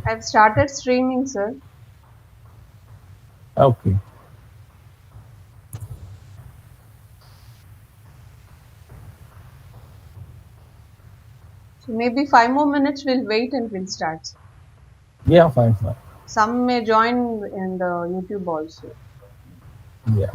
I've started streaming, sir. Okay. So maybe 5 more minutes. We'll wait and we'll start. Yeah, fine, fine. Some may join in the YouTube also. Yeah.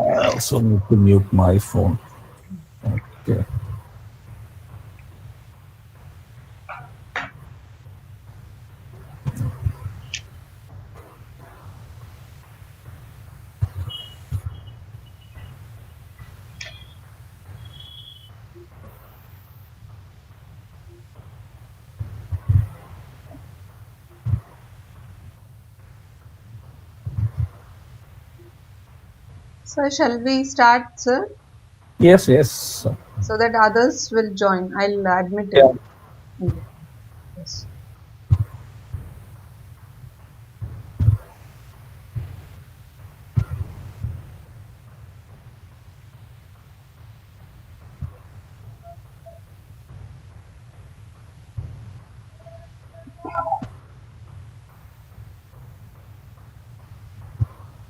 I also need to mute my phone. Okay. So shall we start, sir? Yes, yes. So that others will join. I'll admit Yeah. it. Okay. Yes.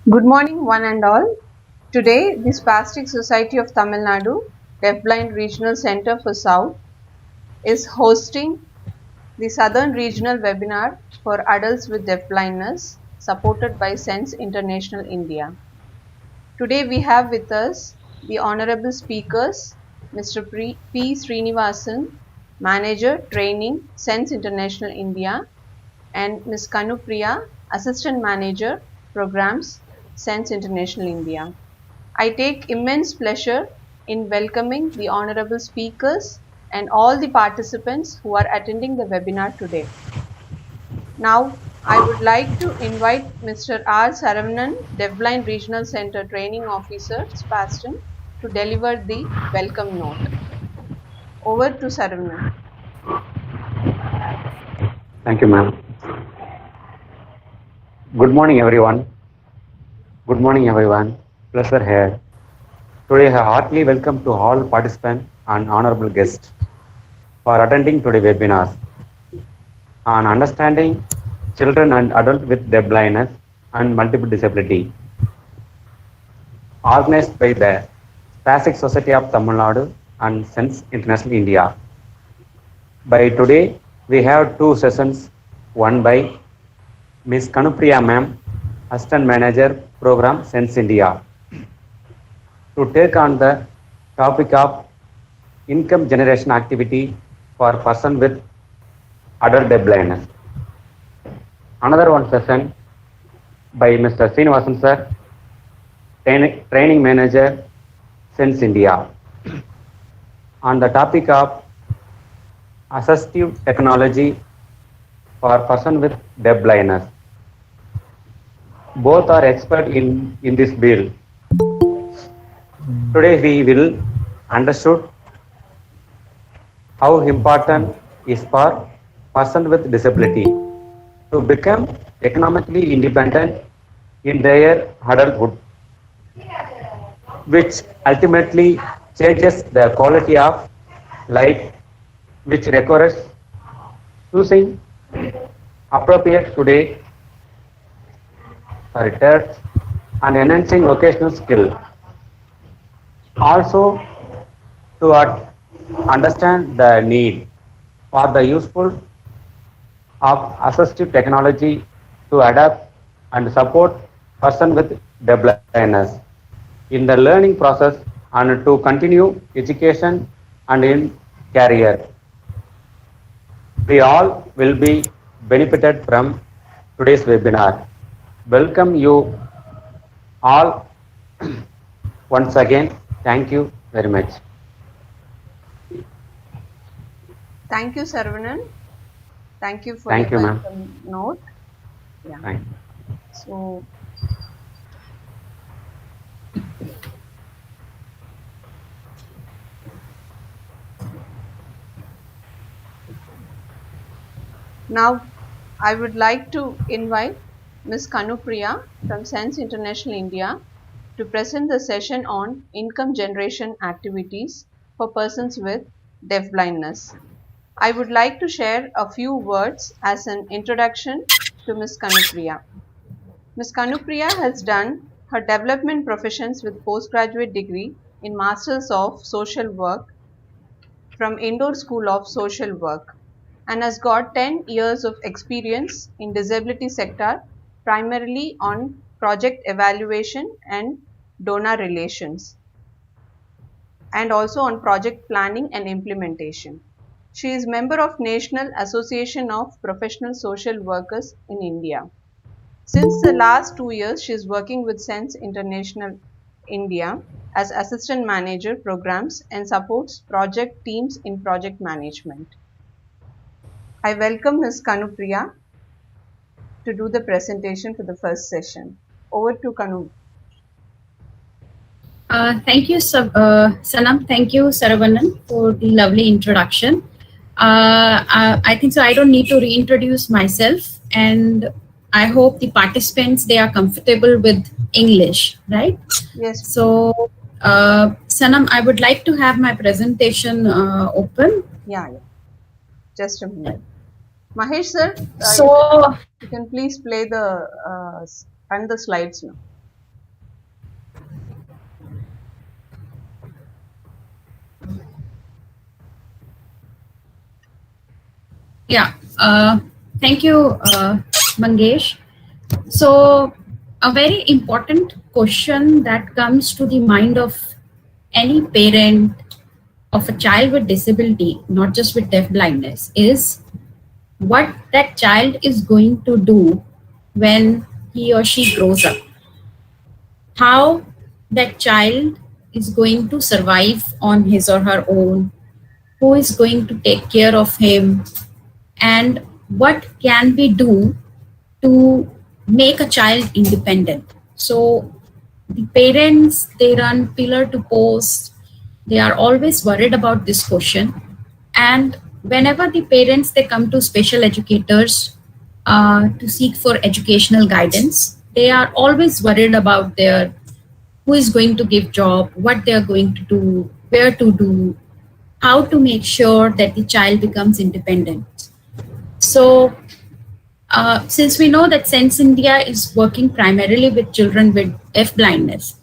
Good morning, one and all. Today, the Spastic Society of Tamil Nadu, Deafblind Regional Center for South, is hosting the Southern Regional Webinar for Adults with Deafblindness, supported by Sense International India. Today we have with us the honorable speakers, Mr. P. Srinivasan, Manager, Training, Sense International India, and Ms. Kanupriya, Assistant Manager, Programs, Sense International India. I take immense pleasure in welcoming the honorable speakers and all the participants who are attending the webinar today. Now, I would like to invite Mr. R. Saravanan, Deafblind Regional Center Training Officer, Spaston, to deliver the welcome note. Over to Saravanan. Thank you, ma'am. Good morning, everyone. Good morning, everyone. Pleasure here. Today, I heartily welcome to all participants and honorable guests for attending today's webinar on understanding children and adults with deafblindness and multiple disability, organized by the Spastic Society of Tamil Nadu and Sense International India. By today, we have two sessions, one by Ms. Kanupriya ma'am, Assistant Manager, Program Sense India, to take on the topic of income generation activity for person with adult deafblindness. Another one session by Mr. Srinivasan sir, Training Manager, Sense India, on the topic of assistive technology for person with deafblindness. Both are expert in this field. Today we will understood how important is for person with disability to become economically independent in their adulthood, which ultimately changes the quality of life, which requires choosing appropriate today third, and enhancing vocational skill. Also, to understand the need for the useful of assistive technology to adapt and support person with deafblindness in the learning process and to continue education and in career. We all will be benefited from today's webinar. Welcome you all once again. Thank you very much. Thank you, Saravanan. Thank you for Thank your you, ma'am. welcome note. Yeah. Thank you. So, now I would like to invite Ms. Kanupriya from Sense International India to present the session on income generation activities for persons with deafblindness. I would like to share a few words as an introduction to Ms. Kanupriya. Ms. Kanupriya has done her development professions with postgraduate degree in Masters of Social Work from Indore School of Social Work and has got 10 years of experience in disability sector, primarily on project evaluation and donor relations, and also on project planning and implementation. She is member of National Association of Professional Social Workers in India. Since the last 2 years, she is working with Sense International India as assistant manager programs and supports project teams in project management. I welcome Ms. Kanupriya to do the presentation for the first session. Over to Kanu. Thank you, Sanam. Thank you, Saravanan, for the lovely introduction. I think so. I don't need to reintroduce myself, and I hope the participants, they are comfortable with English, right? Yes. So, Sanam, I would like to have my presentation open. Yeah. Just a minute. Mahesh sir, So, you can please play the and the slides now. yeah, thank you, Mangesh. So, a very important question that comes to the mind of any parent of a child with disability, not just with deafblindness, is what that child is going to do when he or she grows up. How that child is going to survive on his or her own, who is going to take care of him, and what can we do to make a child independent. So the parents, they run pillar to post. They are always worried about this question. And whenever the parents, they come to special educators to seek for educational guidance, they are always worried about their who is going to give job, what they are going to do, where to do, how to make sure that the child becomes independent. So since we know that Sense India is working primarily with children with deafblindness,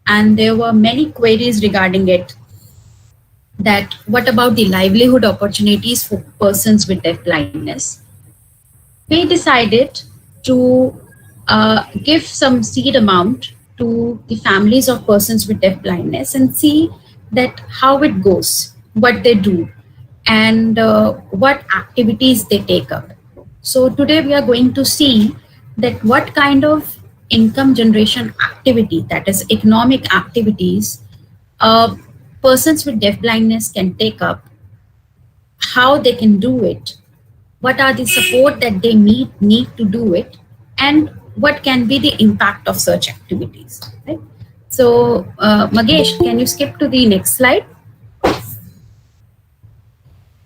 and there were many queries regarding it, that what about the livelihood opportunities for persons with deafblindness, we decided to give some seed amount to the families of persons with deafblindness and see that how it goes, what they do, and what activities they take up. So today we are going to see that what kind of income generation activity, that is economic activities, persons with deafblindness can take up, how they can do it, what are the support that they need to do it, and what can be the impact of such activities, right? So Magesh, can you skip to the next slide?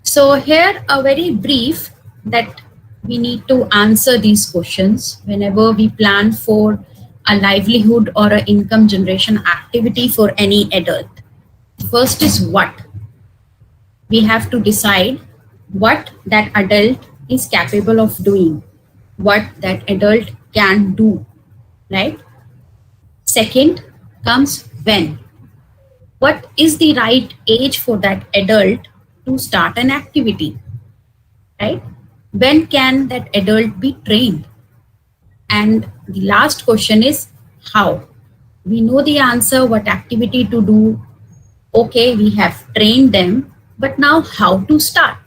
So here a very brief that we need to answer these questions whenever we plan for a livelihood or an income generation activity for any adult. First is what. We have to decide what that adult is capable of doing, what that adult can do, right? Second comes when. What is the right age for that adult to start an activity, right? When can that adult be trained? And the last question is how. We know the answer, what activity to do. Okay, we have trained them, but now how to start?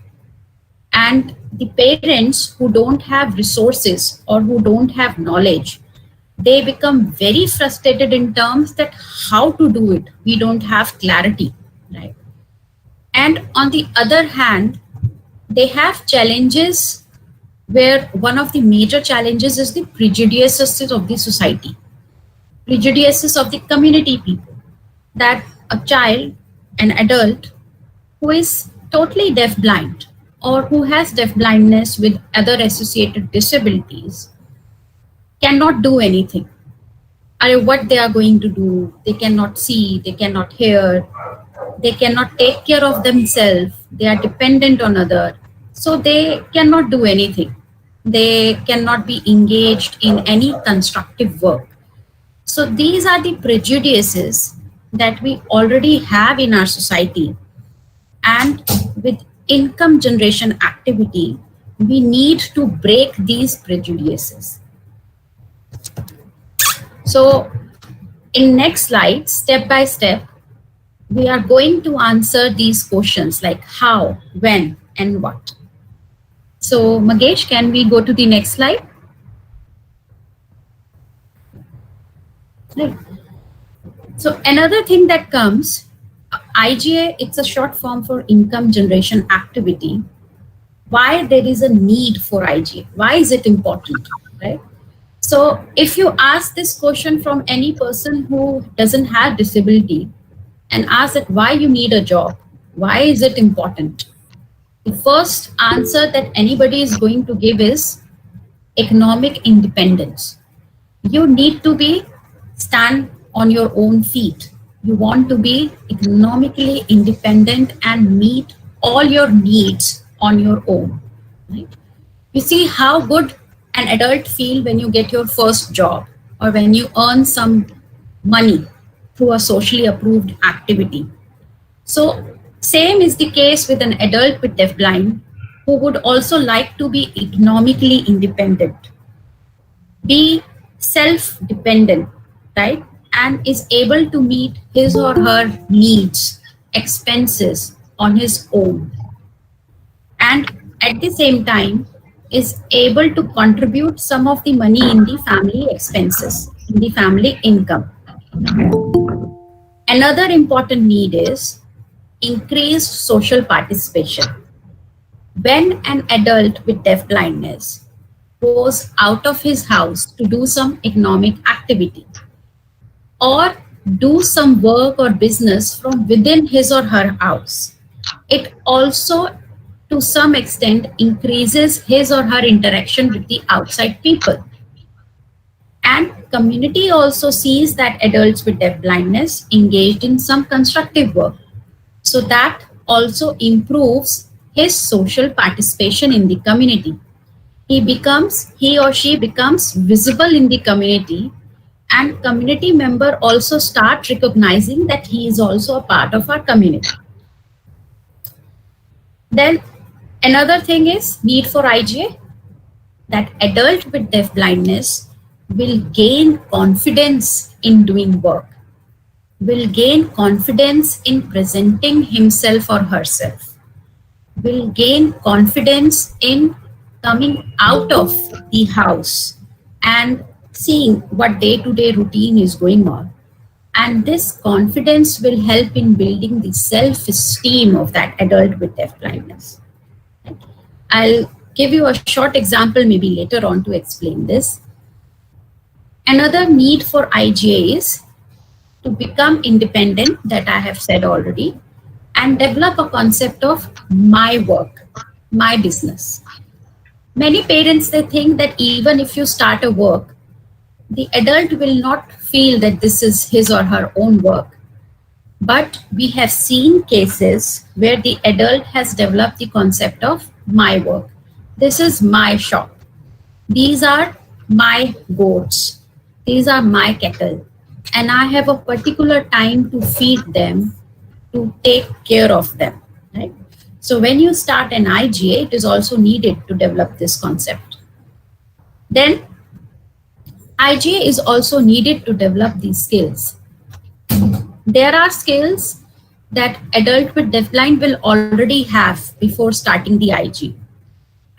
And the parents who don't have resources or who don't have knowledge, they become very frustrated in terms that how to do it. We don't have clarity, right? And on the other hand, they have challenges where one of the major challenges is the prejudices of the society, prejudices of the community people, that a child, an adult who is totally deafblind or who has deafblindness with other associated disabilities cannot do anything. Or what they are going to do, they cannot see, they cannot hear, they cannot take care of themselves, they are dependent on other, so they cannot do anything. They cannot be engaged in any constructive work. So these are the prejudices that we already have in our society. And with income generation activity, we need to break these prejudices. So in next slide, step by step, we are going to answer these questions like how, when, and what. So Magesh, can we go to the next slide? Right. So another thing that comes, IGA, it's a short form for income generation activity. Why there is a need for IGA? Why is it important, right? So if you ask this question from any person who doesn't have disability and ask that why you need a job, why is it important? The first answer that anybody is going to give is economic independence. You need to be stand on your own feet. You want to be economically independent and meet all your needs on your own. Right? You see how good an adult feel when you get your first job or when you earn some money through a socially approved activity. So same is the case with an adult with deafblind who would also like to be economically independent, be self-dependent, right? And is able to meet his or her needs, expenses on his own. And at the same time, is able to contribute some of the money in the family expenses, in the family income. Another important need is increased social participation. When an adult with deafblindness goes out of his house to do some economic activity or do some work or business from within his or her house, it also to some extent increases his or her interaction with the outside people. And community also sees that adults with deafblindness engaged in some constructive work. So that also improves his social participation in the community. He or she becomes visible in the community, and community member also start recognizing that he is also a part of our community. Then another thing is need for IGA, that adult with deafblindness will gain confidence in doing work, will gain confidence in presenting himself or herself, will gain confidence in coming out of the house and seeing what day-to-day routine is going on. And this confidence will help in building the self-esteem of that adult with deafblindness. I'll give you a short example maybe later on to explain this. Another need for IGA is to become independent, that I have said already, and develop a concept of my work, my business. Many parents, they think that even if you start a work, the adult will not feel that this is his or her own work. But we have seen cases where the adult has developed the concept of my work. This is my shop. These are my goats. These are my cattle. And I have a particular time to feed them, to take care of them. Right? So when you start an IGA, it is also needed to develop this concept. Then IGA is also needed to develop these skills. There are skills that adult with deafblind will already have before starting the IGA.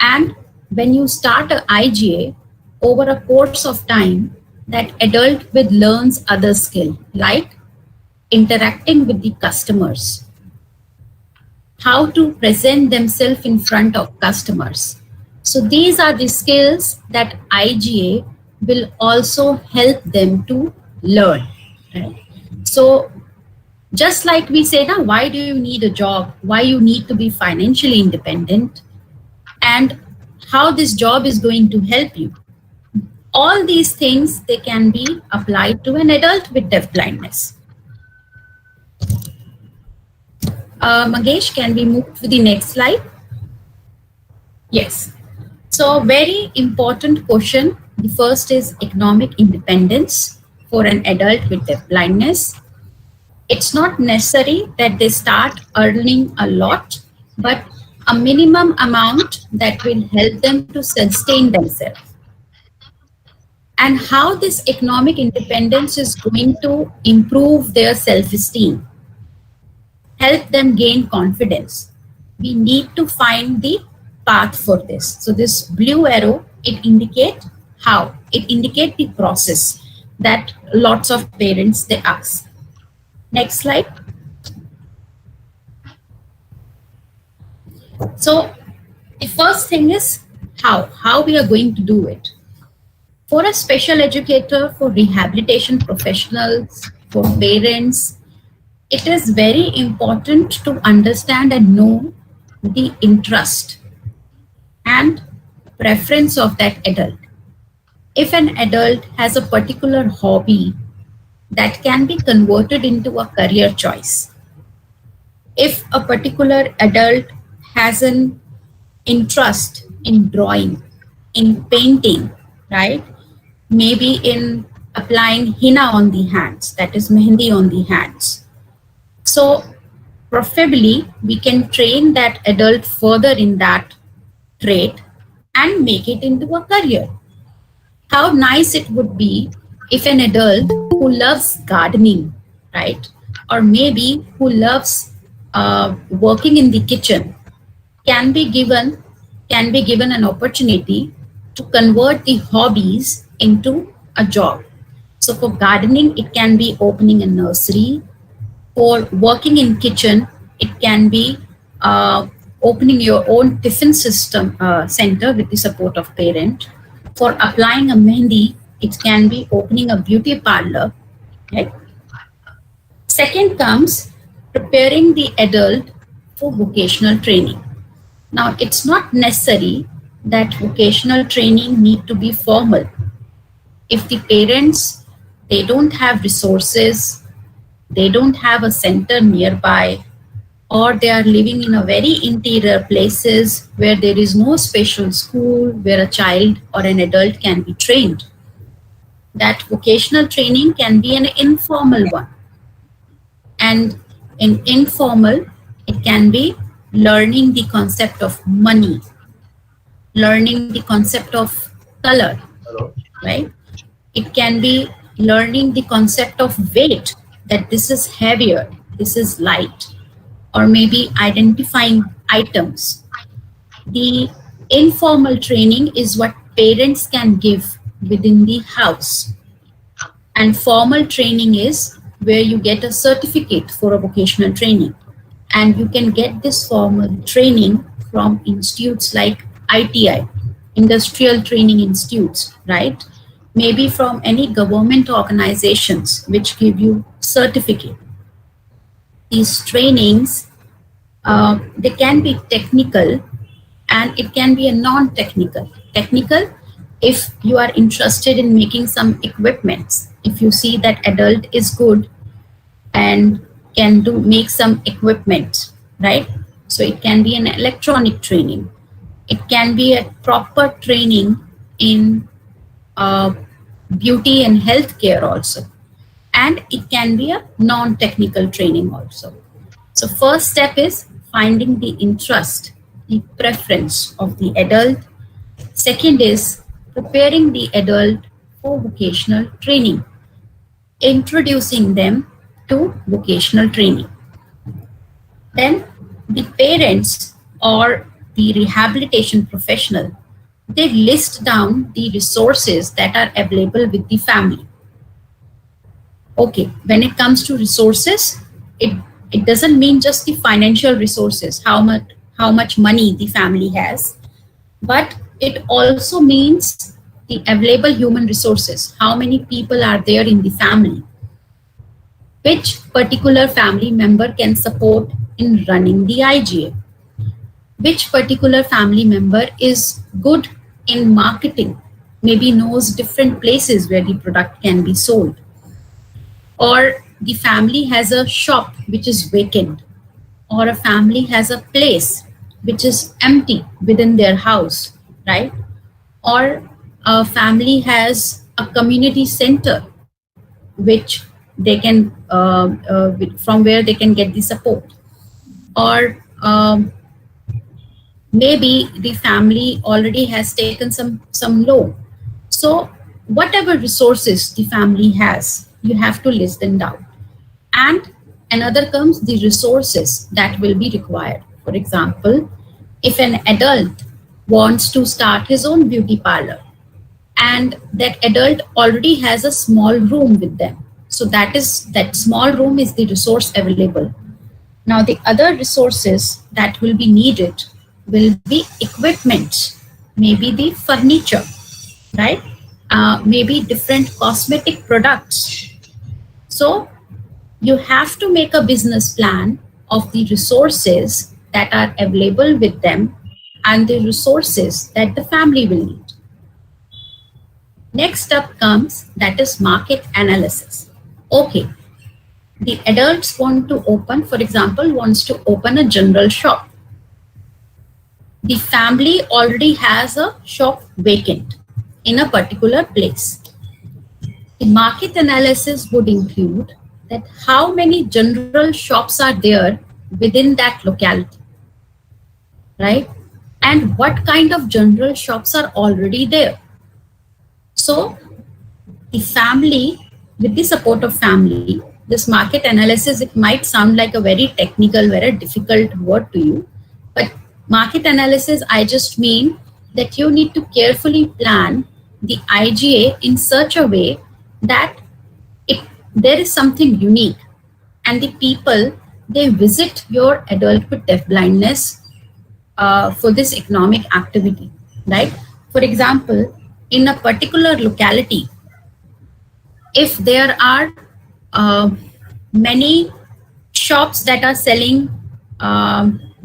And when you start an IGA, over a course of time, that adult with learns other skill, like interacting with the customers, how to present themselves in front of customers. So these are the skills that IGA will also help them to learn. Right? So just like we say now, why do you need a job? Why you need to be financially independent? And how this job is going to help you. All these things, they can be applied to an adult with deafblindness. Mangesh, can we move to the next slide? Yes. So very important question. The first is economic independence for an adult with deafblindness. It's not necessary that they start earning a lot, but a minimum amount that will help them to sustain themselves. And how this economic independence is going to improve their self-esteem, help them gain confidence. We need to find the path for this. So this blue arrow, it indicates how. It indicates the process that lots of parents, they ask. Next slide. So the first thing is how we are going to do it. For a special educator, for rehabilitation professionals, for parents, it is very important to understand and know the interest and preference of that adult. If an adult has a particular hobby, that can be converted into a career choice. If a particular adult has an interest in drawing, in painting, right? Maybe in applying henna on the hands, that is mehendi on the hands. So preferably we can train that adult further in that trait and make it into a career. How nice it would be if an adult who loves gardening, right? Or maybe who loves working in the kitchen can be given an opportunity to convert the hobbies into a job. So for gardening, it can be opening a nursery. For working in kitchen, it can be opening your own tiffin system center with the support of parent. For applying a mehendi, it can be opening a beauty parlor. Right? Second comes preparing the adult for vocational training. Now, it's not necessary that vocational training need to be formal. If the parents, they don't have resources, they don't have a center nearby, or they are living in a very interior places where there is no special school where a child or an adult can be trained, that vocational training can be an informal one. And in informal, it can be learning the concept of money, learning the concept of color, right? It can be learning the concept of weight, that this is heavier, this is light, or maybe identifying items. The informal training is what parents can give within the house. And formal training is where you get a certificate for a vocational training. And you can get this formal training from institutes like ITI, Industrial Training Institutes, right? Maybe from any government organizations which give you certificate. These trainings, they can be technical and it can be a non-technical. Technical, if you are interested in making some equipments, if you see that adult is good and can do make some equipment, right? So it can be an electronic training. It can be a proper training in uh, beauty and healthcare also. And it can be a non-technical training also. So first step is finding the interest, the preference of the adult. Second is preparing the adult for vocational training, introducing them to vocational training. Then the parents or the rehabilitation professional, they list down the resources that are available with the family. Okay, when it comes to resources, it doesn't mean just the financial resources, how much money the family has, but it also means the available human resources, how many people are there in the family, which particular family member can support in running the IGA, which particular family member is good in marketing, maybe knows different places where the product can be sold, or the family has a shop which is vacant, or a family has a place which is empty within their house, right? Or a family has a community center which they can from where they can get the support, or maybe the family already has taken some loan. So whatever resources the family has, you have to list them down. And another comes the resources that will be required. For example, if an adult wants to start his own beauty parlor and that adult already has a small room with them, so that small room is the resource available. Now the other resources that will be needed will be equipment, maybe the furniture, right? Maybe different cosmetic products. So you have to make a business plan of the resources that are available with them and the resources that the family will need. Next up comes that is market analysis. Okay, the adults want to open, for example, wants to open a general shop. The family already has a shop vacant in a particular place. The market analysis would include that how many general shops are there within that locality, right? And what kind of general shops are already there. So the family, with the support of family, this market analysis, it might sound like a very technical, very difficult word to you, but market analysis, I just mean that you need to carefully plan the IGA in such a way that there is something unique and the people, they visit your adult with deafblindness for this economic activity, right? For example, in a particular locality, if there are many shops that are selling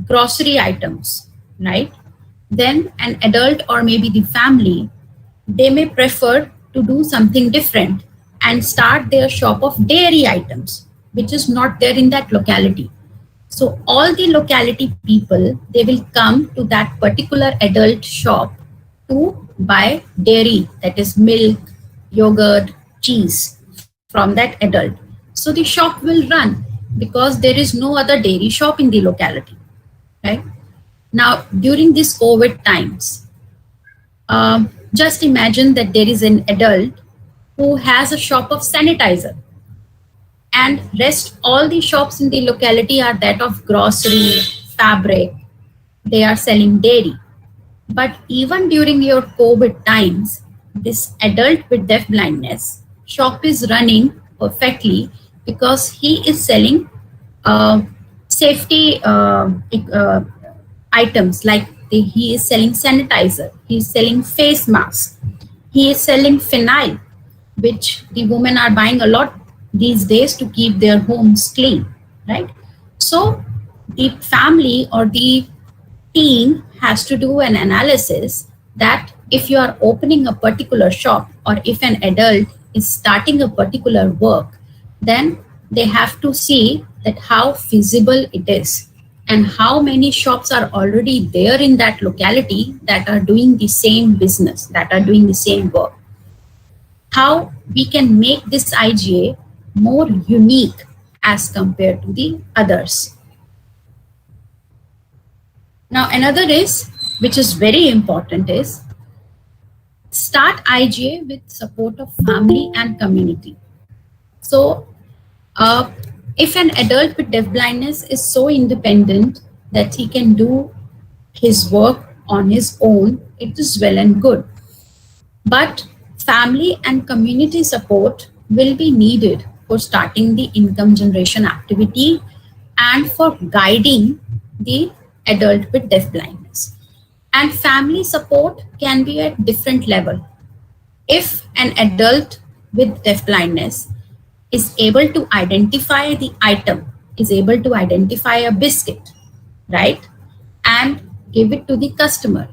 grocery items, right? Then an adult or maybe the family, they may prefer to do something different and start their shop of dairy items, which is not there in that locality. So all the locality people, they will come to that particular adult shop to buy dairy, that is milk, yogurt, cheese from that adult. So the shop will run because there is no other dairy shop in the locality, right? Now, during these COVID times, just imagine that there is an adult who has a shop of sanitizer and rest all the shops in the locality are that of grocery, fabric, they are selling dairy. But even during your COVID times, this adult with deafblindness shop is running perfectly because he is selling safety items like he is selling sanitizer, he is selling face masks, he is selling phenyl, which the women are buying a lot these days to keep their homes clean, right? So the family or the team has to do an analysis that if you are opening a particular shop or if an adult is starting a particular work, then they have to see that how feasible it is and how many shops are already there in that locality that are doing the same business, that are doing the same work. How we can make this IGA more unique as compared to the others. Now, another is, which is very important, is start IGA with support of family and community. So, if an adult with deafblindness is so independent that he can do his work on his own, it is well and good. But family and community support will be needed for starting the income generation activity and for guiding the adult with deafblindness. And family support can be at different level. If an adult with deafblindness is able to identify the item, is able to identify a biscuit, right, and give it to the customer,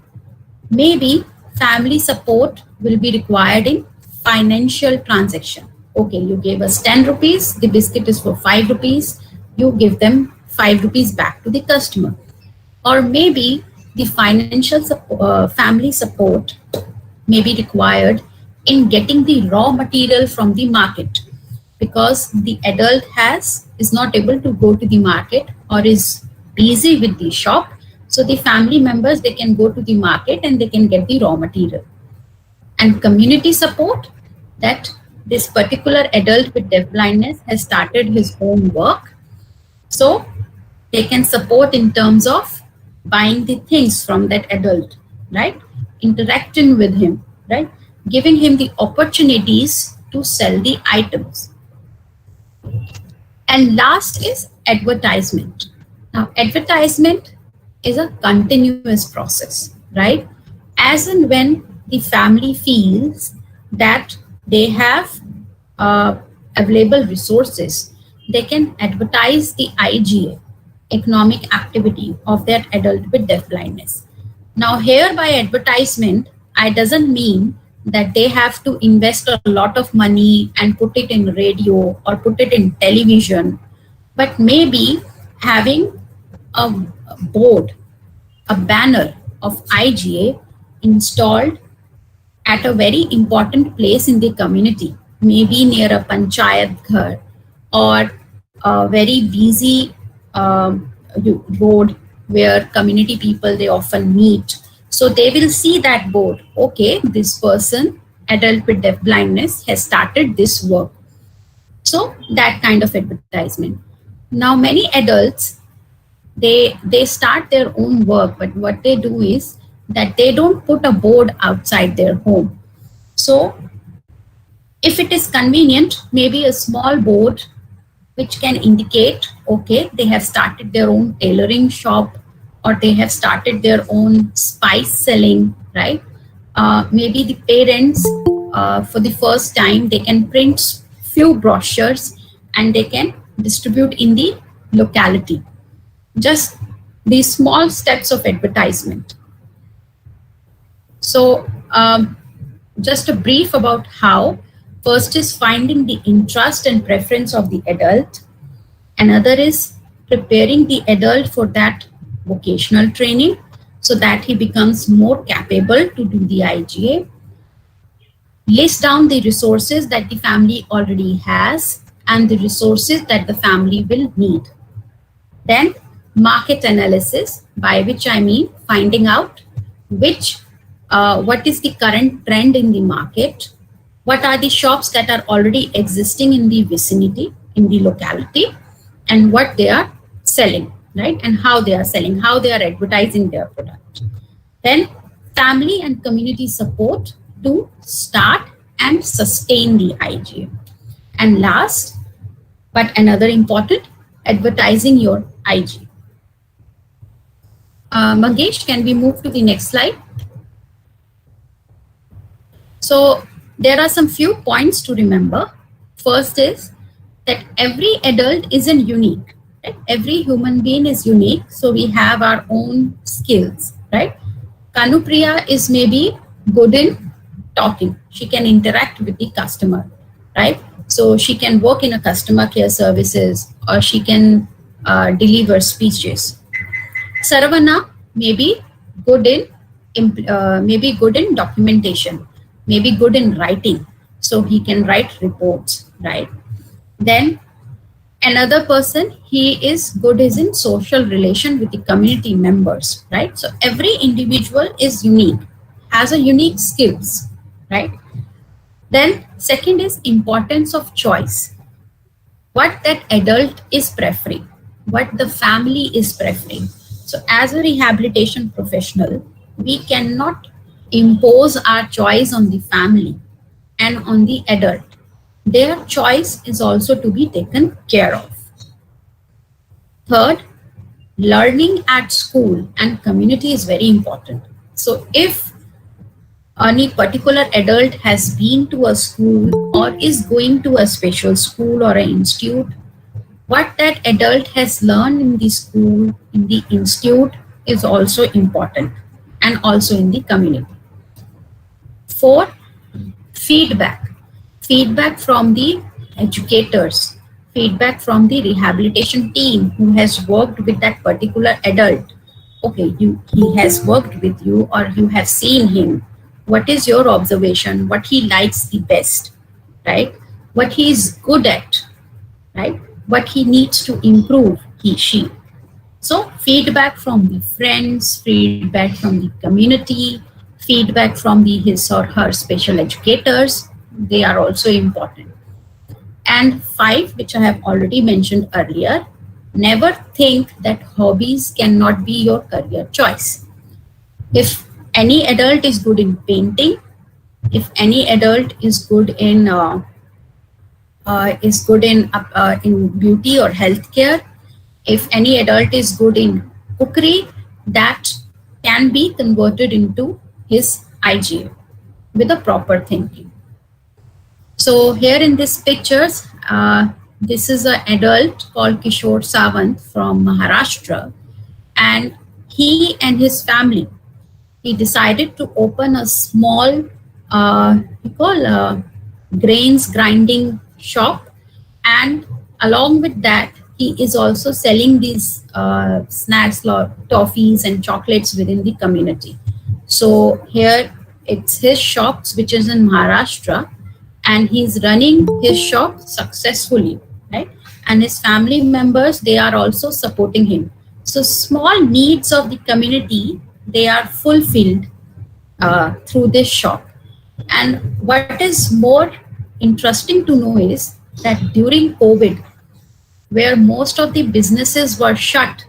maybe family support will be required in financial transaction. Okay, you gave us 10 rupees, the biscuit is for 5 rupees, you give them 5 rupees back to the customer. Or maybe the financial family support may be required in getting the raw material from the market, because the adult is not able to go to the market or is busy with the shop. So the family members, they can go to the market and they can get the raw material. And community support, that this particular adult with deafblindness has started his own work. So they can support in terms of buying the things from that adult, right? Interacting with him, right? Giving him the opportunities to sell the items. And last is advertisement. Now, advertisement is a continuous process, right? As and when the family feels that they have available resources, they can advertise the IGA, economic activity of that adult with deafblindness. Now, here by advertisement, I doesn't mean that they have to invest a lot of money and put it in radio or put it in television, but maybe having a board, a banner of IGA installed at a very important place in the community, maybe near a panchayat ghar or a very busy road where community people, they often meet. So they will see that board. Okay, this person, adult with deafblindness, has started this work. So that kind of advertisement. Now, many adults, they start their own work, but what they do is that they don't put a board outside their home. So if it is convenient, maybe a small board which can indicate, okay, they have started their own tailoring shop or they have started their own spice selling, right? Maybe the parents, for the first time, they can print few brochures and they can distribute in the locality. Just these small steps of advertisement. So just a brief about how. First is finding the interest and preference of the adult. Another is preparing the adult for that vocational training so that he becomes more capable to do the IGA. List down the resources that the family already has and the resources that the family will need. Then market analysis, by which I mean finding out what is the current trend in the market, what are the shops that are already existing in the vicinity, in the locality, and what they are selling, right? And how they are selling, how they are advertising their product. Then family and community support to start and sustain the IGA. And last, but another important, advertising your IGA. Mangesh, can we move to the next slide? So there are some few points to remember. First is that every adult isn't unique. Right? Every human being is unique. So we have our own skills, right? Kanupriya is maybe good in talking. She can interact with the customer, right? So she can work in a customer care services, or she can deliver speeches. Saravana may be good in maybe good in documentation, maybe good in writing, so he can write reports, right? Then another person, he is good is in social relation with the community members, right? So every individual is unique, has a unique skills, right? Then second is importance of choice, what that adult is preferring, what the family is preferring. So, as a rehabilitation professional, we cannot impose our choice on the family and on the adult. Their choice is also to be taken care of. Third, learning at school and community is very important. So, if any particular adult has been to a school or is going to a special school or an institute, what that adult has learned in the school, in the institute, is also important, and also in the community. Four, feedback. Feedback from the educators, feedback from the rehabilitation team who has worked with that particular adult. Okay, he has worked with you, or you have seen him. What is your observation? What he likes the best, right? What he is good at, right? What he needs to improve, he, she. So feedback from the friends, feedback from the community, feedback from the his or her special educators, they are also important. And five, which I have already mentioned earlier, never think that hobbies cannot be your career choice. If any adult is good in painting, if any adult is good in beauty or healthcare, if any adult is good in cookery, that can be converted into his IGA with a proper thinking. So here in these pictures, this is an adult called Kishore Sawant from Maharashtra, and he and his family, he decided to open a small grains grinding shop, and along with that he is also selling these snacks, toffees and chocolates within the community. So here it's his shops, which is in Maharashtra, and he's running his shop successfully, right? And his family members, they are also supporting him. So small needs of the community, they are fulfilled through this shop. And what is more interesting to know is that during COVID, where most of the businesses were shut,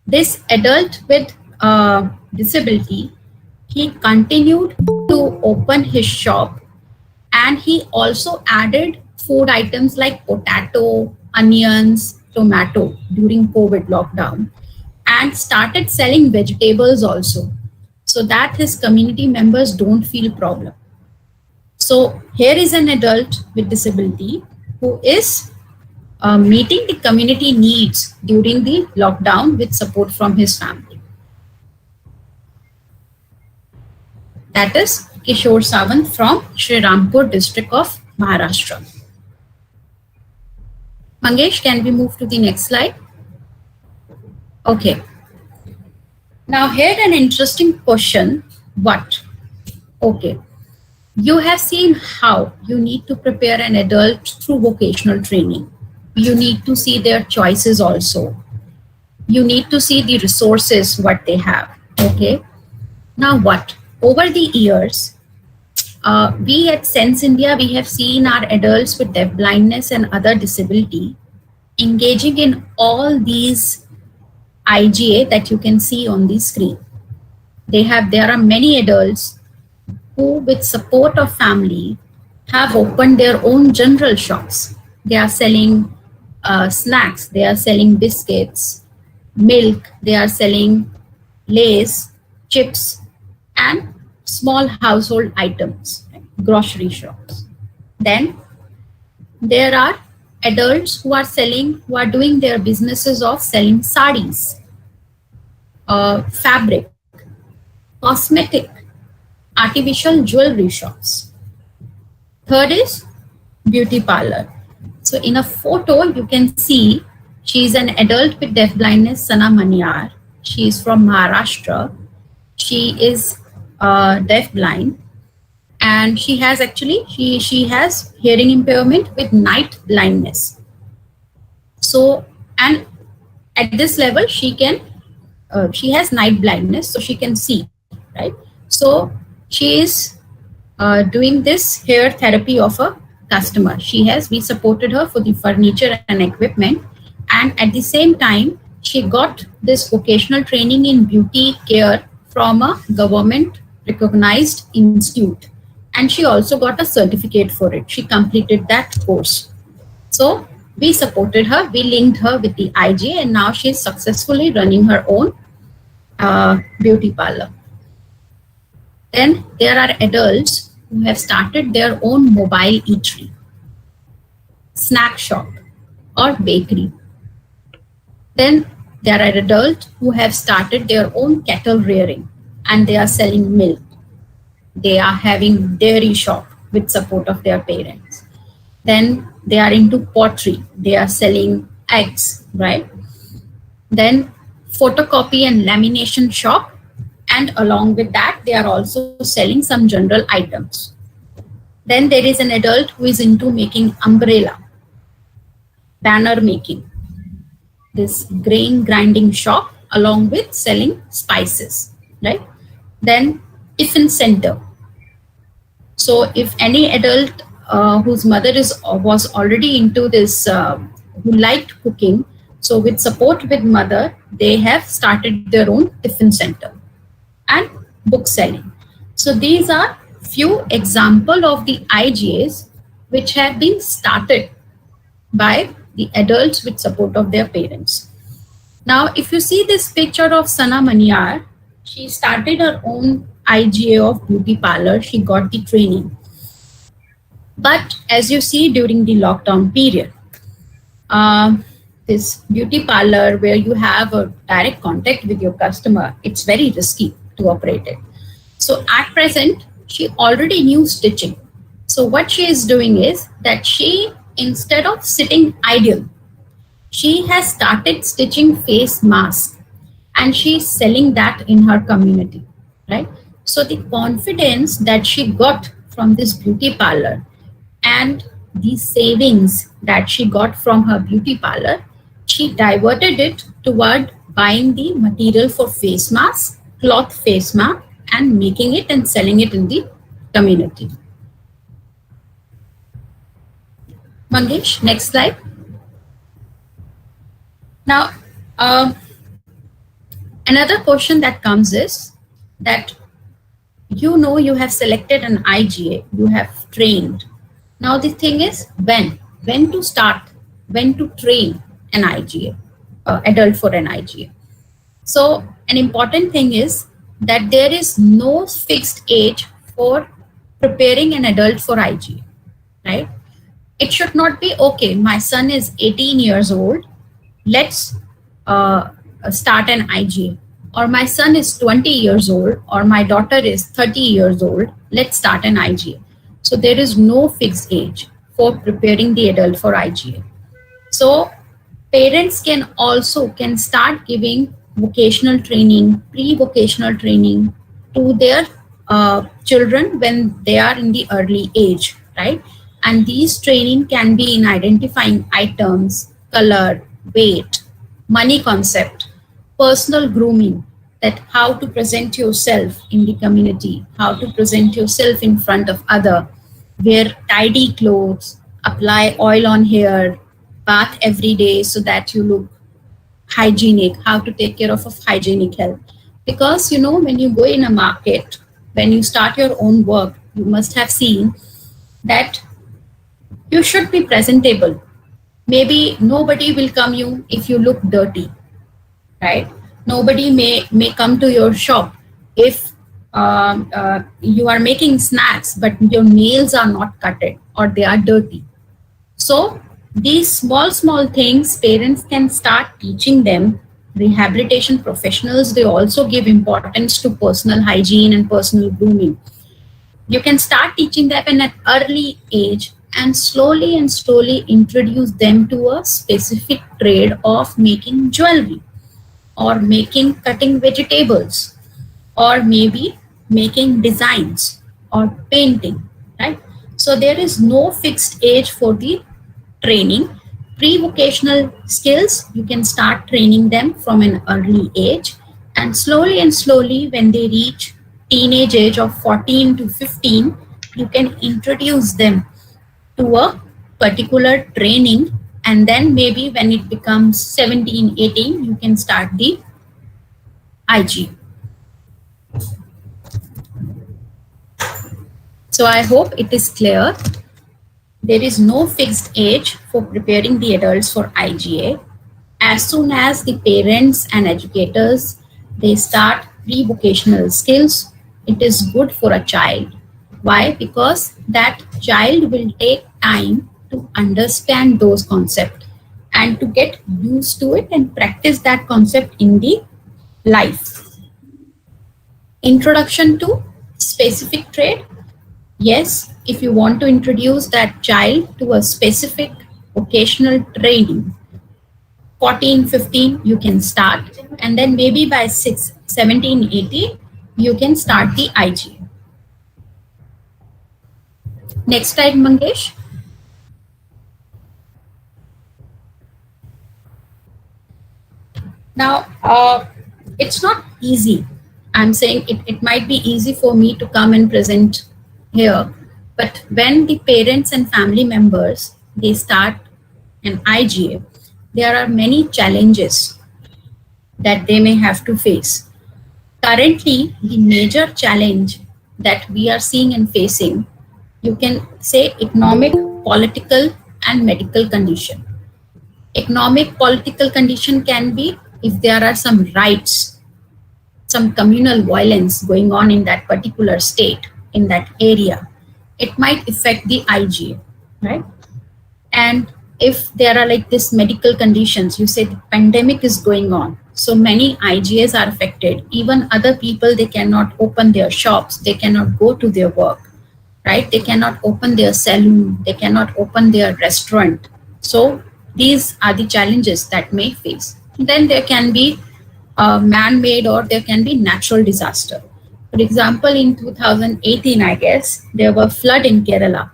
this adult with disability, he continued to open his shop, and he also added food items like potato, onions, tomato during COVID lockdown, and started selling vegetables also, so that his community members don't feel problem. So here is an adult with disability who is meeting the community needs during the lockdown with support from his family. That is Kishore Sawant from Sri Rampur district of Maharashtra. Mangesh, can we move to the next slide? Okay. Now here an interesting question. What? Okay. You have seen how you need to prepare an adult through vocational training. You need to see their choices also. You need to see the resources, what they have. Okay. Now what? Over the years, we at Sense India, we have seen our adults with deafblindness and other disability engaging in all these IGA that you can see on the screen. There are many adults who, with support of family, have opened their own general shops. They are selling snacks, they are selling biscuits, milk, they are selling lays, chips, and small household items, right? Grocery shops. Then there are adults who are doing their businesses of selling sarees, fabric, cosmetic, artificial jewelry shops. Third is beauty parlor. So in a photo, you can see she is an adult with deafblindness, Sana Manyar. She is from Maharashtra. She is deafblind, and she has she has hearing impairment with night blindness. So, and at this level, she has night blindness, so she can see, right? So she is doing this hair therapy of a customer. We supported her for the furniture and equipment, and at the same time, she got this vocational training in beauty care from a government recognized institute, and she also got a certificate for it. She completed that course. So we supported her, we linked her with the IGA, and now she's successfully running her own beauty parlor. Then there are adults who have started their own mobile eatery, snack shop, or bakery. Then there are adults who have started their own cattle rearing, and they are selling milk. They are having dairy shop with support of their parents. Then they are into pottery. They are selling eggs, right? Then photocopy and lamination shop, and along with that, they are also selling some general items. Then there is an adult who is into making umbrella, banner making, this grain grinding shop, along with selling spices, right? Then tiffin center. So if any adult whose mother was already into this, who liked cooking, so with support with mother, they have started their own tiffin center and book selling. So these are few example of the IGAs which have been started by the adults with support of their parents. Now, if you see this picture of Sana Manyar, she started her own IGA of beauty parlor. She got the training. But as you see during the lockdown period, this beauty parlor where you have a direct contact with your customer, it's very risky to operate it. So at present, she already knew stitching. So what she is doing is that she, instead of sitting idle, she has started stitching face masks, and she is selling that in her community, right? So the confidence that she got from this beauty parlor and the savings that she got from her beauty parlor, she diverted it toward buying the material for face masks, cloth face mask, and making it and selling it in the community. Mangesh, next slide. Now, another question that comes is that you have selected an IGA, you have trained. Now the thing is when to start, when to train an IGA, adult for an IGA. So an important thing is that there is no fixed age for preparing an adult for IGA, right? It should not be, okay, my son is 18 years old, let's start an IGA. Or my son is 20 years old, or my daughter is 30 years old, let's start an IGA. So there is no fixed age for preparing the adult for IGA. So parents can start giving vocational training, pre-vocational training to their children when they are in the early age, right? And these training can be in identifying items, color, weight, money concept, personal grooming, that how to present yourself in the community, how to present yourself in front of other, wear tidy clothes, apply oil on hair, bath every day so that you look hygienic, how to take care of hygienic health. Because, when you go in a market, when you start your own work, you must have seen that you should be presentable. Maybe nobody will come you if you look dirty, right? Nobody may come to your shop if you are making snacks, but your nails are not cutted or they are dirty. So these small things, parents can start teaching them. Rehabilitation professionals, they also give importance to personal hygiene and personal grooming. You can start teaching them in an early age and slowly introduce them to a specific trade of making jewelry or making cutting vegetables or maybe making designs or painting, right? So there is no fixed age for the training. Pre-vocational skills, you can start training them from an early age, and slowly when they reach teenage age of 14 to 15, you can introduce them to a particular training, and then maybe when it becomes 17, 18, you can start the IG. So I hope it is clear. There is no fixed age for preparing the adults for IGA. As soon as the parents and educators, they start pre-vocational skills, it is good for a child. Why? Because that child will take time to understand those concepts and to get used to it and practice that concept in the life. Introduction to specific trade. Yes, if you want to introduce that child to a specific vocational training, 14, 15, you can start. And then maybe by 17, 18, you can start the IG. Next slide, Mangesh. Now, it's not easy. I'm saying it might be easy for me to come and present here, but when the parents and family members, they start an IGA, there are many challenges that they may have to face. Currently, the major challenge that we are seeing and facing, you can say economic, political, and medical condition. Economic, political condition can be if there are some riots, some communal violence going on in that particular state, in that area. It might affect the IGA, right? And if there are like this medical conditions, you say the pandemic is going on, so many IGAs are affected. Even other people, they cannot open their shops, they cannot go to their work, right? They cannot open their saloon, they cannot open their restaurant. So these are the challenges that may face. Then there can be man-made or there can be natural disaster. For example, in 2018, I guess, there were flood in Kerala.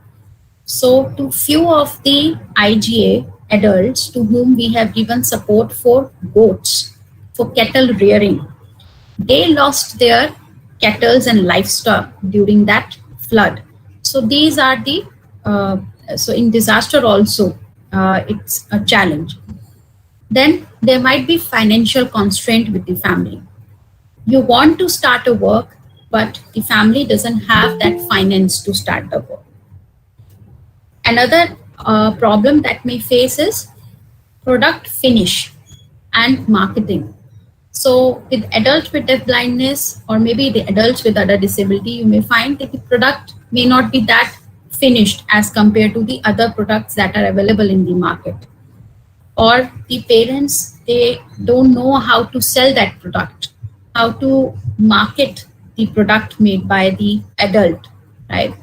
So to few of the IGA adults to whom we have given support for goats, for cattle rearing, they lost their cattle and livestock during that flood. So these are the, so in disaster also, it's a challenge. Then there might be financial constraint with the family. You want to start a work, but the family doesn't have that finance to start the work. Another problem that may face is product finish and marketing. So with adults with deafblindness or maybe the adults with other disability, you may find that the product may not be that finished as compared to the other products that are available in the market. Or the parents, they don't know how to sell that product, how to market the product made by the adult, right?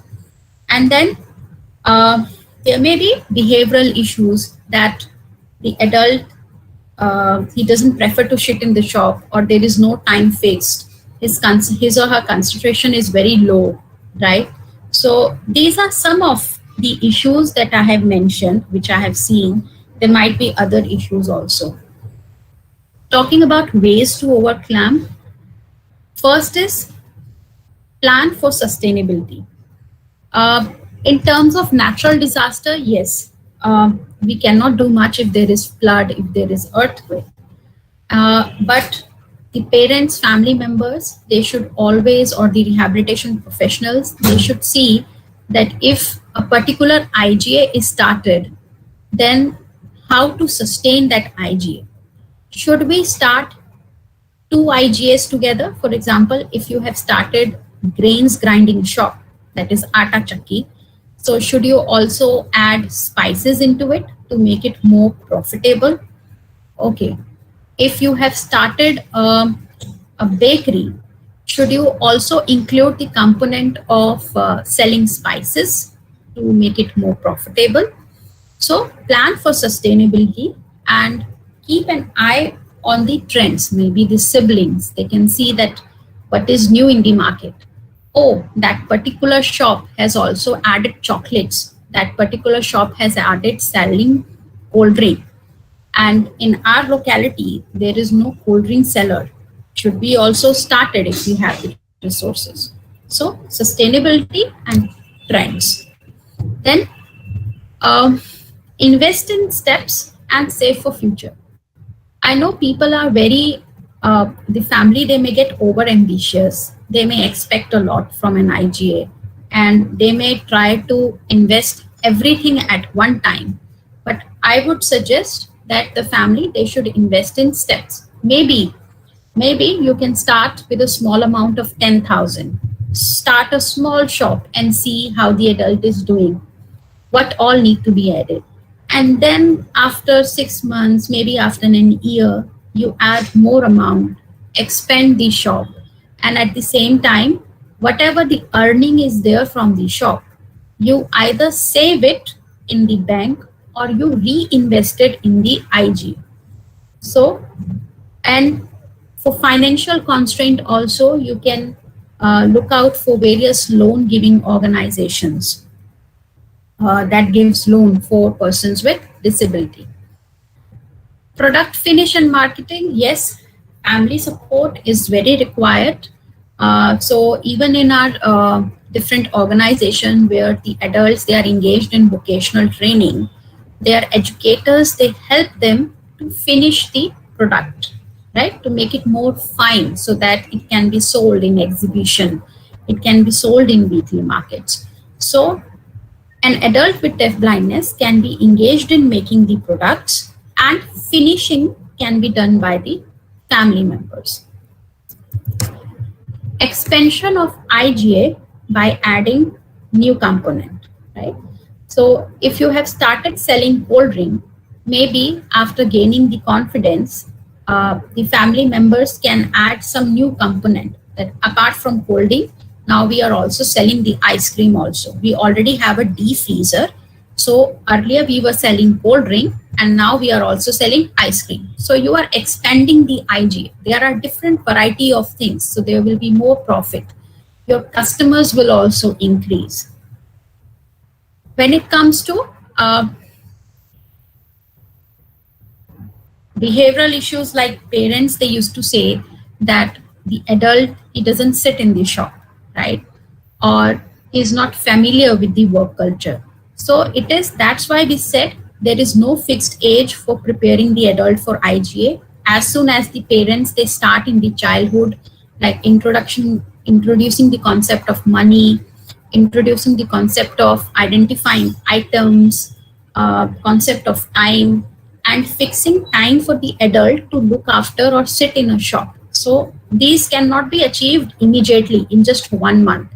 And then there may be behavioral issues that the adult, he doesn't prefer to sit in the shop, or there is no time fixed. His or her concentration is very low, right? So these are some of the issues that I have mentioned, which I have seen. There might be other issues also. Talking about ways to overcome, first is plan for sustainability. In terms of natural disaster, yes, we cannot do much if there is flood, if there is earthquake. But the parents, family members, they should always, or the rehabilitation professionals, they should see that if a particular IGA is started, then how to sustain that IGA. Should we start two IGAs together. For example, if you have started grains grinding shop, that is atta chakki, so should you also add spices into it to make it more profitable? Okay. If you have started a bakery, should you also include the component of selling spices to make it more profitable? So plan for sustainability and keep an eye on the trends, maybe the siblings. They can see that what is new in the market. Oh, that particular shop has also added chocolates. That particular shop has added selling cold drink. And in our locality, there is no cold drink seller. Should be also started if we have the resources. So sustainability and trends. Then um, invest in steps and save for future. I know people are very, the family, they may get over ambitious. They may expect a lot from an IGA and they may try to invest everything at one time. But I would suggest that the family, they should invest in steps. Maybe you can start with a small amount of 10,000. Start a small shop and see how the adult is doing, what all need to be added. And then after 6 months, maybe after an year, you add more amount, expand the shop, and at the same time, whatever the earning is there from the shop, you either save it in the bank or you reinvest it in the IG. So, and for financial constraint also, you can look out for various loan giving organizations that gives loan for persons with disability. Product finish and marketing, yes, family support is very required. So even in our different organization where the adults, they are engaged in vocational training, their educators, they help them to finish the product, right? To make it more fine so that it can be sold in exhibition, it can be sold in weekly markets. So an adult with deafblindness can be engaged in making the products and finishing can be done by the family members. Expansion of IGA by adding new component, right? So if you have started selling cold drink, maybe after gaining the confidence, the family members can add some new component that apart from cold drink, now we are also selling the ice cream also. We already have a de-freezer. So earlier we were selling cold drink and now we are also selling ice cream. So you are expanding the IG. There are different variety of things. So there will be more profit. Your customers will also increase. When it comes to behavioral issues like parents, they used to say that the adult, he doesn't sit in the shop, right? Or is not familiar with the work culture. So it is, that's why we said there is no fixed age for preparing the adult for IGA. As soon as the parents, they start in the childhood, like introducing the concept of money, introducing the concept of identifying items, concept of time, and fixing time for the adult to look after or sit in a shop. So these cannot be achieved immediately in just 1 month.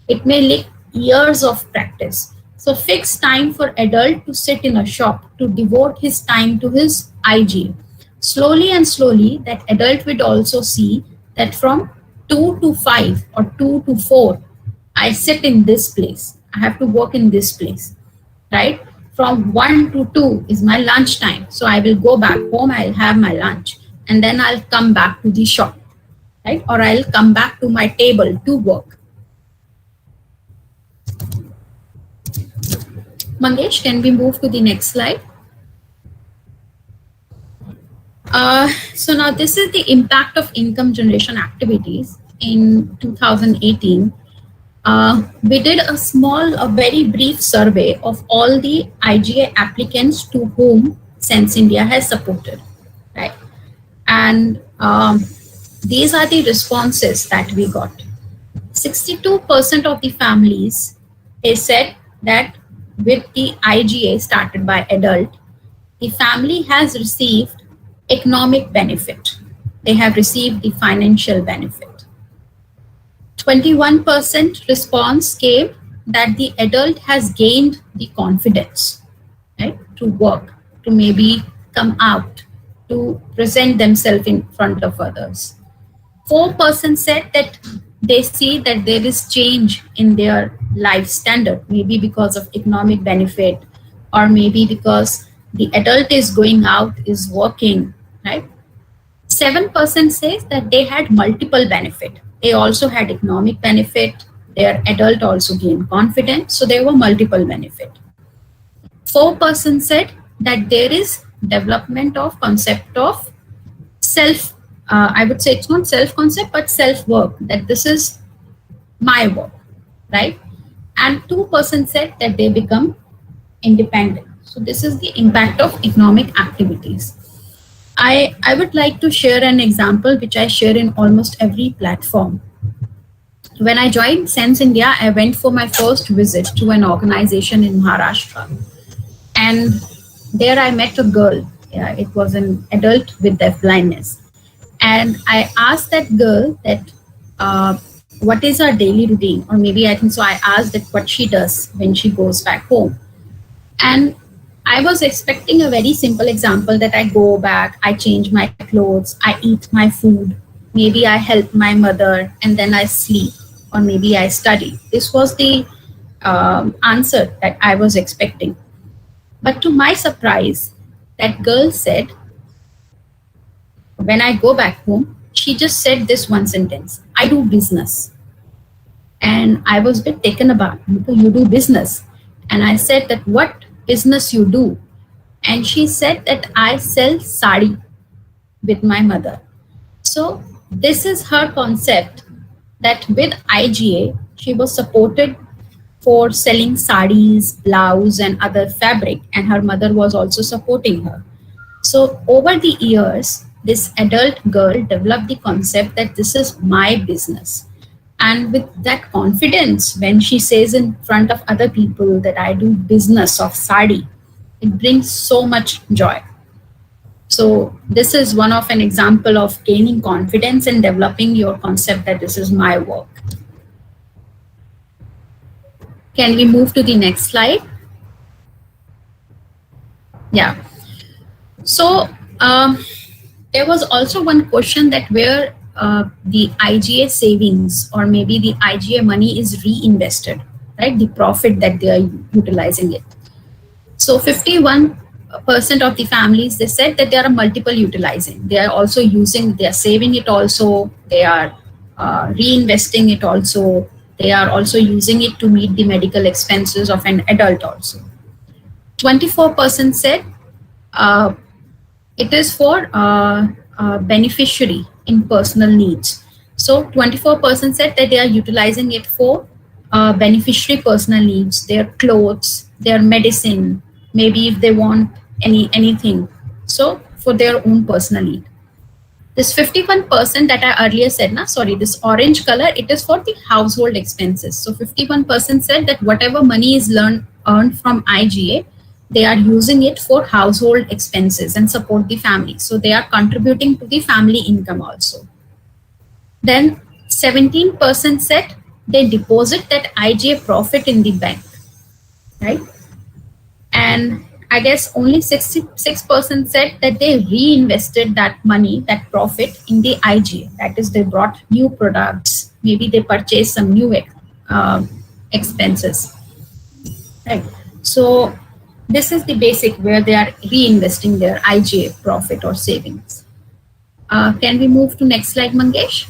It may take years of practice. So fix time for adult to sit in a shop, to devote his time to his IG. Slowly and slowly, that adult would also see that from 2 to 5 or 2 to 4, I sit in this place. I have to work in this place, right? From 1 to 2 is my lunch time. So I will go back home, I'll have my lunch, and then I'll come back to the shop, right? Or I'll come back to my table to work. Mangesh, can we move to the next slide? So now this is the impact of income generation activities in 2018. We did a very brief survey of all the IGA applicants to whom Sense India has supported, right? And these are the responses that we got. 62% of the families, they said that with the IGA started by adult, the family has received economic benefit. they have received the financial benefit. 21% response came that the adult has gained the confidence, right, to work, to maybe come out, to present themselves in front of others. 4% said that they see that there is change in their life standard, maybe because of economic benefit, or maybe because the adult is going out, is working, right? 7% says that they had multiple benefit. They also had economic benefit. Their adult also gained confidence. So there were multiple benefit. 4% said that there is development of concept of self. I would say it's not self concept, but self work, that this is my work, right? And 2% said that they become independent. So this is the impact of economic activities. I would like to share an example which I share in almost every platform. When I joined Sense India, I went for my first visit to an organization in Maharashtra. And there I met a girl. Yeah, it was an adult with deafblindness. And I asked that girl that, what is her daily routine? Or maybe I think so I asked that what she does when she goes back home. And I was expecting a very simple example that I go back, I change my clothes, I eat my food, maybe I help my mother, and then I sleep, or maybe I study. This was the answer that I was expecting. But to my surprise, that girl said, when I go back home, she just said this one sentence: I do business. And I was a bit taken aback. You do business? And I said that, what business you do? And she said that I sell sari with my mother. So this is her concept, that with IGA, she was supported for selling saris, blouse, and other fabric, and her mother was also supporting her. So over the years, this adult girl developed the concept that this is my business. And with that confidence, when she says in front of other people that I do business of sari, it brings so much joy. So this is one of an example of gaining confidence and developing your concept that this is my work. Can we move to the next slide? Yeah. So there was also one question that where the IGA savings or maybe the IGA money is reinvested, right? The profit that they are utilizing it. So 51% of the families, they said that there are multiple utilizing. They are also using, they are saving it also, they are reinvesting it also, they are also using it to meet the medical expenses of an adult also. 24% said it is for beneficiary in personal needs. So 24% said that they are utilizing it for beneficiary personal needs, their clothes, their medicine, maybe if they want anything. So for their own personal need. This 51% that I earlier said, this orange color, it is for the household expenses. So 51% said that whatever money is earned from IGA, they are using it for household expenses and support the family. So they are contributing to the family income also. Then 17% said they deposit that IGA profit in the bank, right? And I guess only 66% said that they reinvested that money, that profit in the IGA. That is, they brought new products, maybe they purchased some new expenses, right? So this is the basic where they are reinvesting their IGA profit or savings. Can we move to next slide, Mangesh?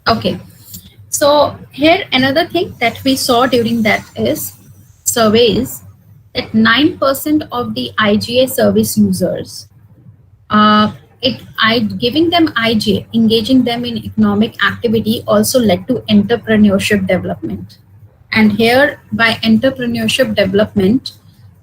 Okay. So here another thing that we saw during that is surveys that 9% of the IGA service users, giving them IGA, engaging them in economic activity also led to entrepreneurship development. And here by entrepreneurship development,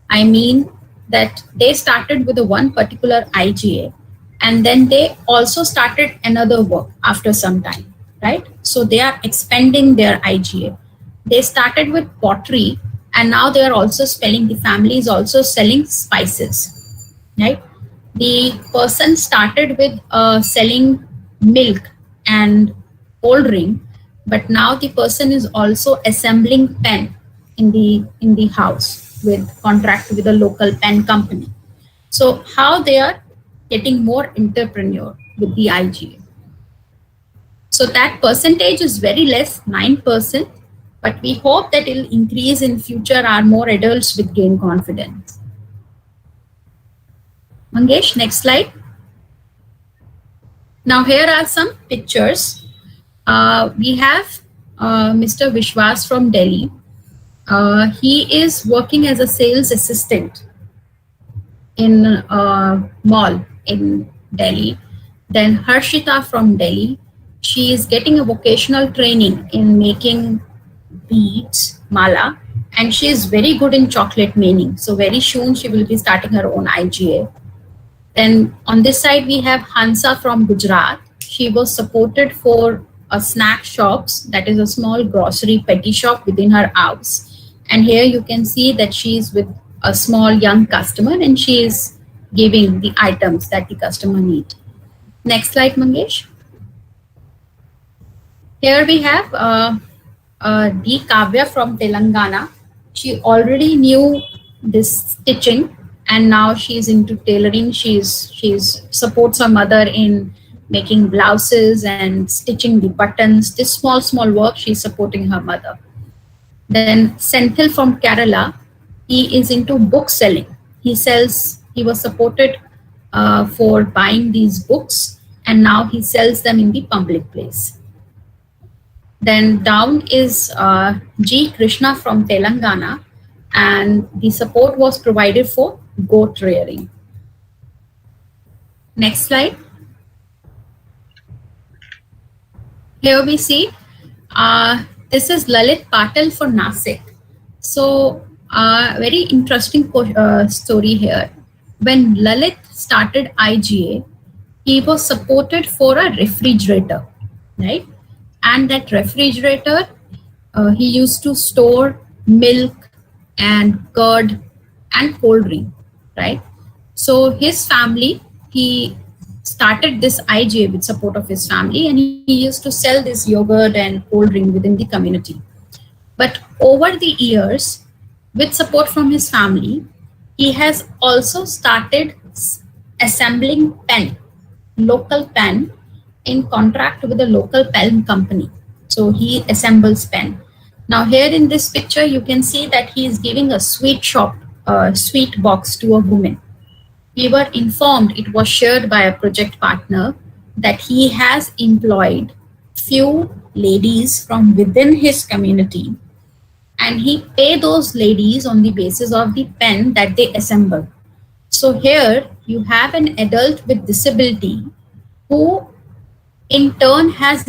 I mean that they started with one particular IGA and then they also started another work after some time, right? So they are expanding their IGA. They started with pottery and now they are also the family is also selling spices, right? The person started with selling milk and cold drink, but now the person is also assembling pen in the house with contract with a local pen company. So how they are getting more entrepreneur with the IGA. So that percentage is very less, 9%, but we hope that it will increase in future. Are more adults with gain confidence. Mangesh, next slide. Now here are some pictures. We have Mr. Vishwas from Delhi. He is working as a sales assistant in a mall in Delhi. Then Harshita from Delhi. She is getting a vocational training in making beads, mala, and she is very good in chocolate making. So very soon she will be starting her own IGA. Then on this side, we have Hansa from Gujarat. She was supported for a snack shops, that is a small grocery petty shop within her house. And here you can see that she is with a small young customer and she is giving the items that the customer need. Next slide, Mangesh. Here we have D. Kavya from Telangana. She already knew this stitching and now she's into tailoring. She's supports her mother in making blouses and stitching the buttons. This small work, she's supporting her mother. Then Senthil from Kerala, he is into book selling. He was supported for buying these books and now he sells them in the public place. Then down is G. Krishna from Telangana, and the support was provided for goat rearing. Next slide. Here we see, this is Lalit Patel for Nasik. So very interesting story here. When Lalit started IGA, he was supported for a refrigerator, right? And that refrigerator, he used to store milk and curd and cold drink, right? So his family, he started this IGA with support of his family and he used to sell this yogurt and cold drink within the community. But over the years, with support from his family, he has also started assembling pen, local pen, in contract with a local pen company. So he assembles pen. Now here in this picture, you can see that he is giving a sweet box to a woman. We were informed, it was shared by a project partner, that he has employed few ladies from within his community and he pay those ladies on the basis of the pen that they assemble. So here you have an adult with disability who in turn has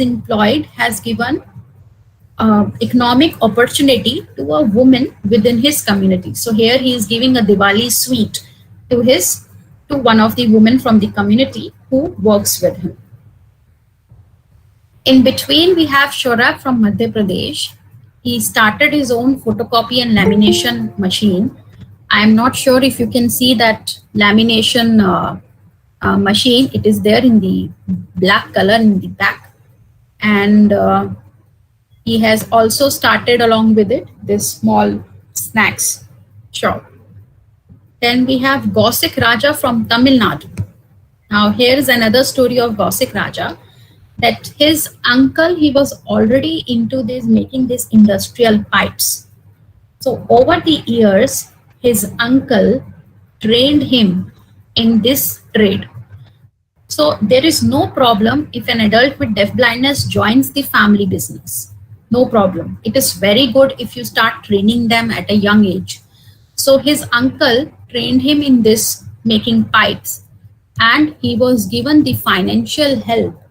given economic opportunity to a woman within his community. So here he is giving a Diwali sweet to one of the women from the community who works with him. In between, we have Shorab from Madhya Pradesh. He started his own photocopy and lamination machine. I'm not sure if you can see that lamination machine. It is there in the black color in the back. And he has also started along with it this small snacks shop. Then we have Gosik Raja from Tamil Nadu. Now here is another story of Gosik Raja, that his uncle, he was already into this, making these industrial pipes. So over the years, his uncle trained him in this trade. So there is no problem if an adult with deafblindness joins the family business. No problem. It is very good if you start training them at a young age. So his uncle trained him in this making pipes and he was given the financial help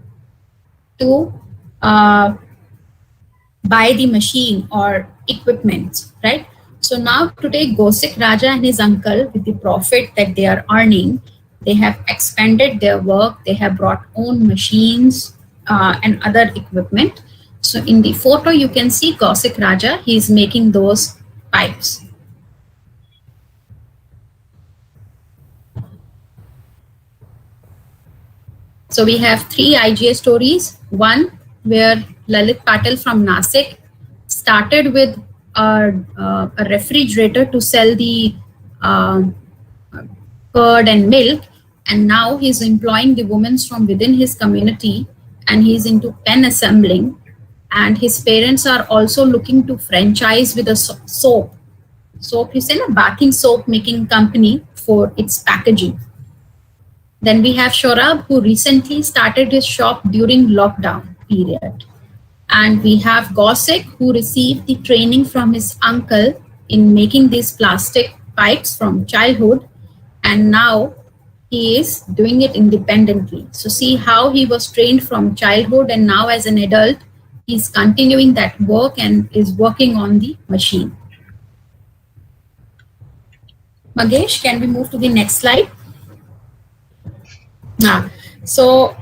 to buy the machine or equipment, right? So now today Gosik Raja and his uncle, with the profit that they are earning, they have expanded their work. They have brought own machines and other equipment. So in the photo, you can see Gosik Raja, he is making those pipes. So we have 3 IGA stories. One where Lalit Patel from Nasik started with a refrigerator to sell the um, curd and milk, and now he's employing the women from within his community, and he's into pen assembling. And his parents are also looking to franchise with a soap. He's in a bathing soap making company for its packaging. Then we have Shorab, who recently started his shop during lockdown period. And we have Gosek, who received the training from his uncle in making these plastic pipes from childhood. And now he is doing it independently. So see how he was trained from childhood, and now as an adult, he's continuing that work and is working on the machine. Magesh, can we move to the next slide? So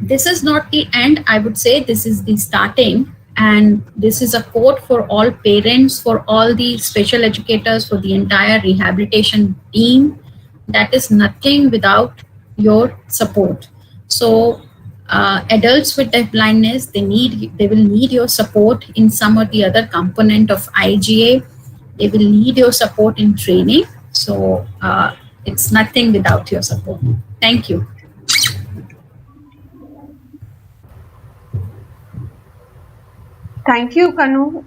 this is not the end, I would say. This is the starting. And this is a quote for all parents, for all the special educators, for the entire rehabilitation team. That is nothing without your support. So adults with deafblindness, they will need your support in some or the other component of IGA. They will need your support in training. So it's nothing without your support. Thank you. Thank you, Kanu.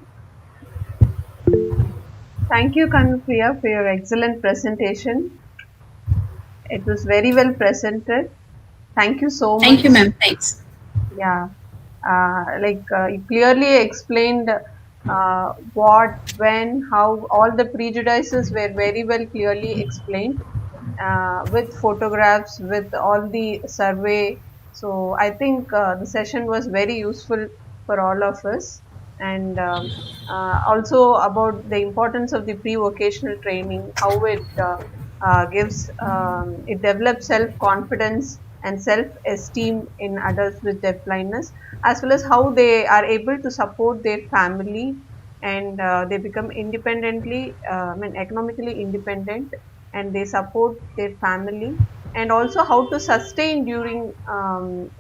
Thank you, Kanu Priya, for your excellent presentation. It was very well presented. Thank you so much. Thank you, ma'am. Thanks. Yeah. You clearly explained what, when, how, all the prejudices were very well clearly explained with photographs, with all the survey. So I think the session was very useful for all of us. And also about the importance of the pre-vocational training, how it it develops self-confidence and self-esteem in adults with deafblindness, as well as how they are able to support their family, and they become economically independent, and they support their family, and also how to sustain during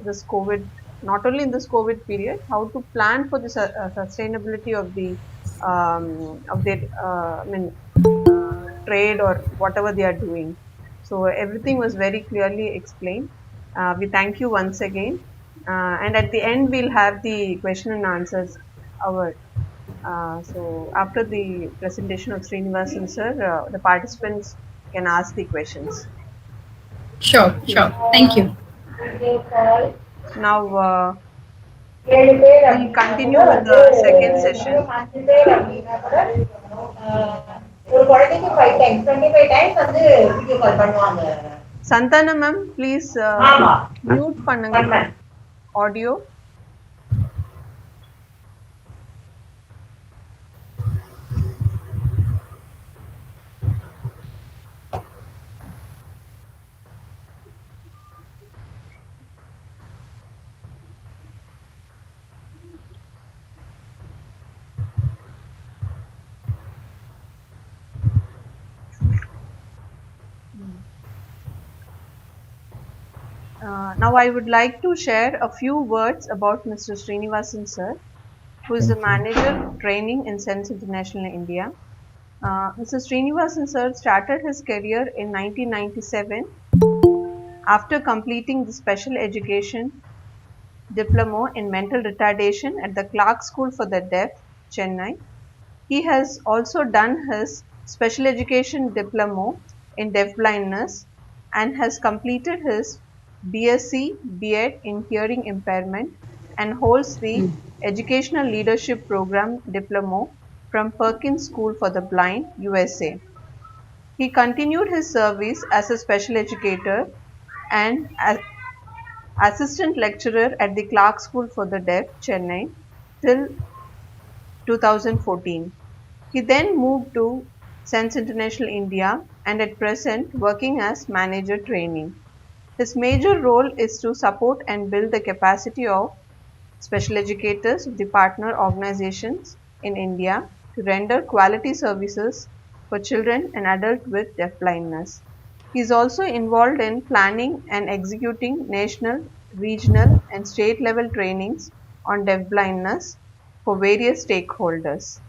this COVID, not only in this COVID period, how to plan for the sustainability of their trade or whatever they are doing. So everything was very clearly explained. We thank you once again. And at the end, we'll have the question and answers hour. So after the presentation of Srinivasan sir, the participants can ask the questions. Sure. Thank you. Now we'll continue with the second session. Santana ma'am, please mute பண்ணுங்க audio. Now I would like to share a few words about Mr. Srinivasan sir, who is the manager training in Sense International India. Mr. Srinivasan sir started his career in 1997 after completing the special education diploma in mental retardation at the Clark School for the Deaf, Chennai. He has also done his special education diploma in deafblindness and has completed his BSc B.Ed in hearing impairment and holds the Educational Leadership Program diploma from Perkins School for the Blind, USA. He continued his service as a special educator and assistant lecturer at the Clark School for the Deaf, Chennai, till 2014. He then moved to Sense International India and at present working as manager training. His major role is to support and build the capacity of special educators of the partner organizations in India to render quality services for children and adults with deafblindness. He is also involved in planning and executing national regional and state level trainings on deafblindness for various stakeholders.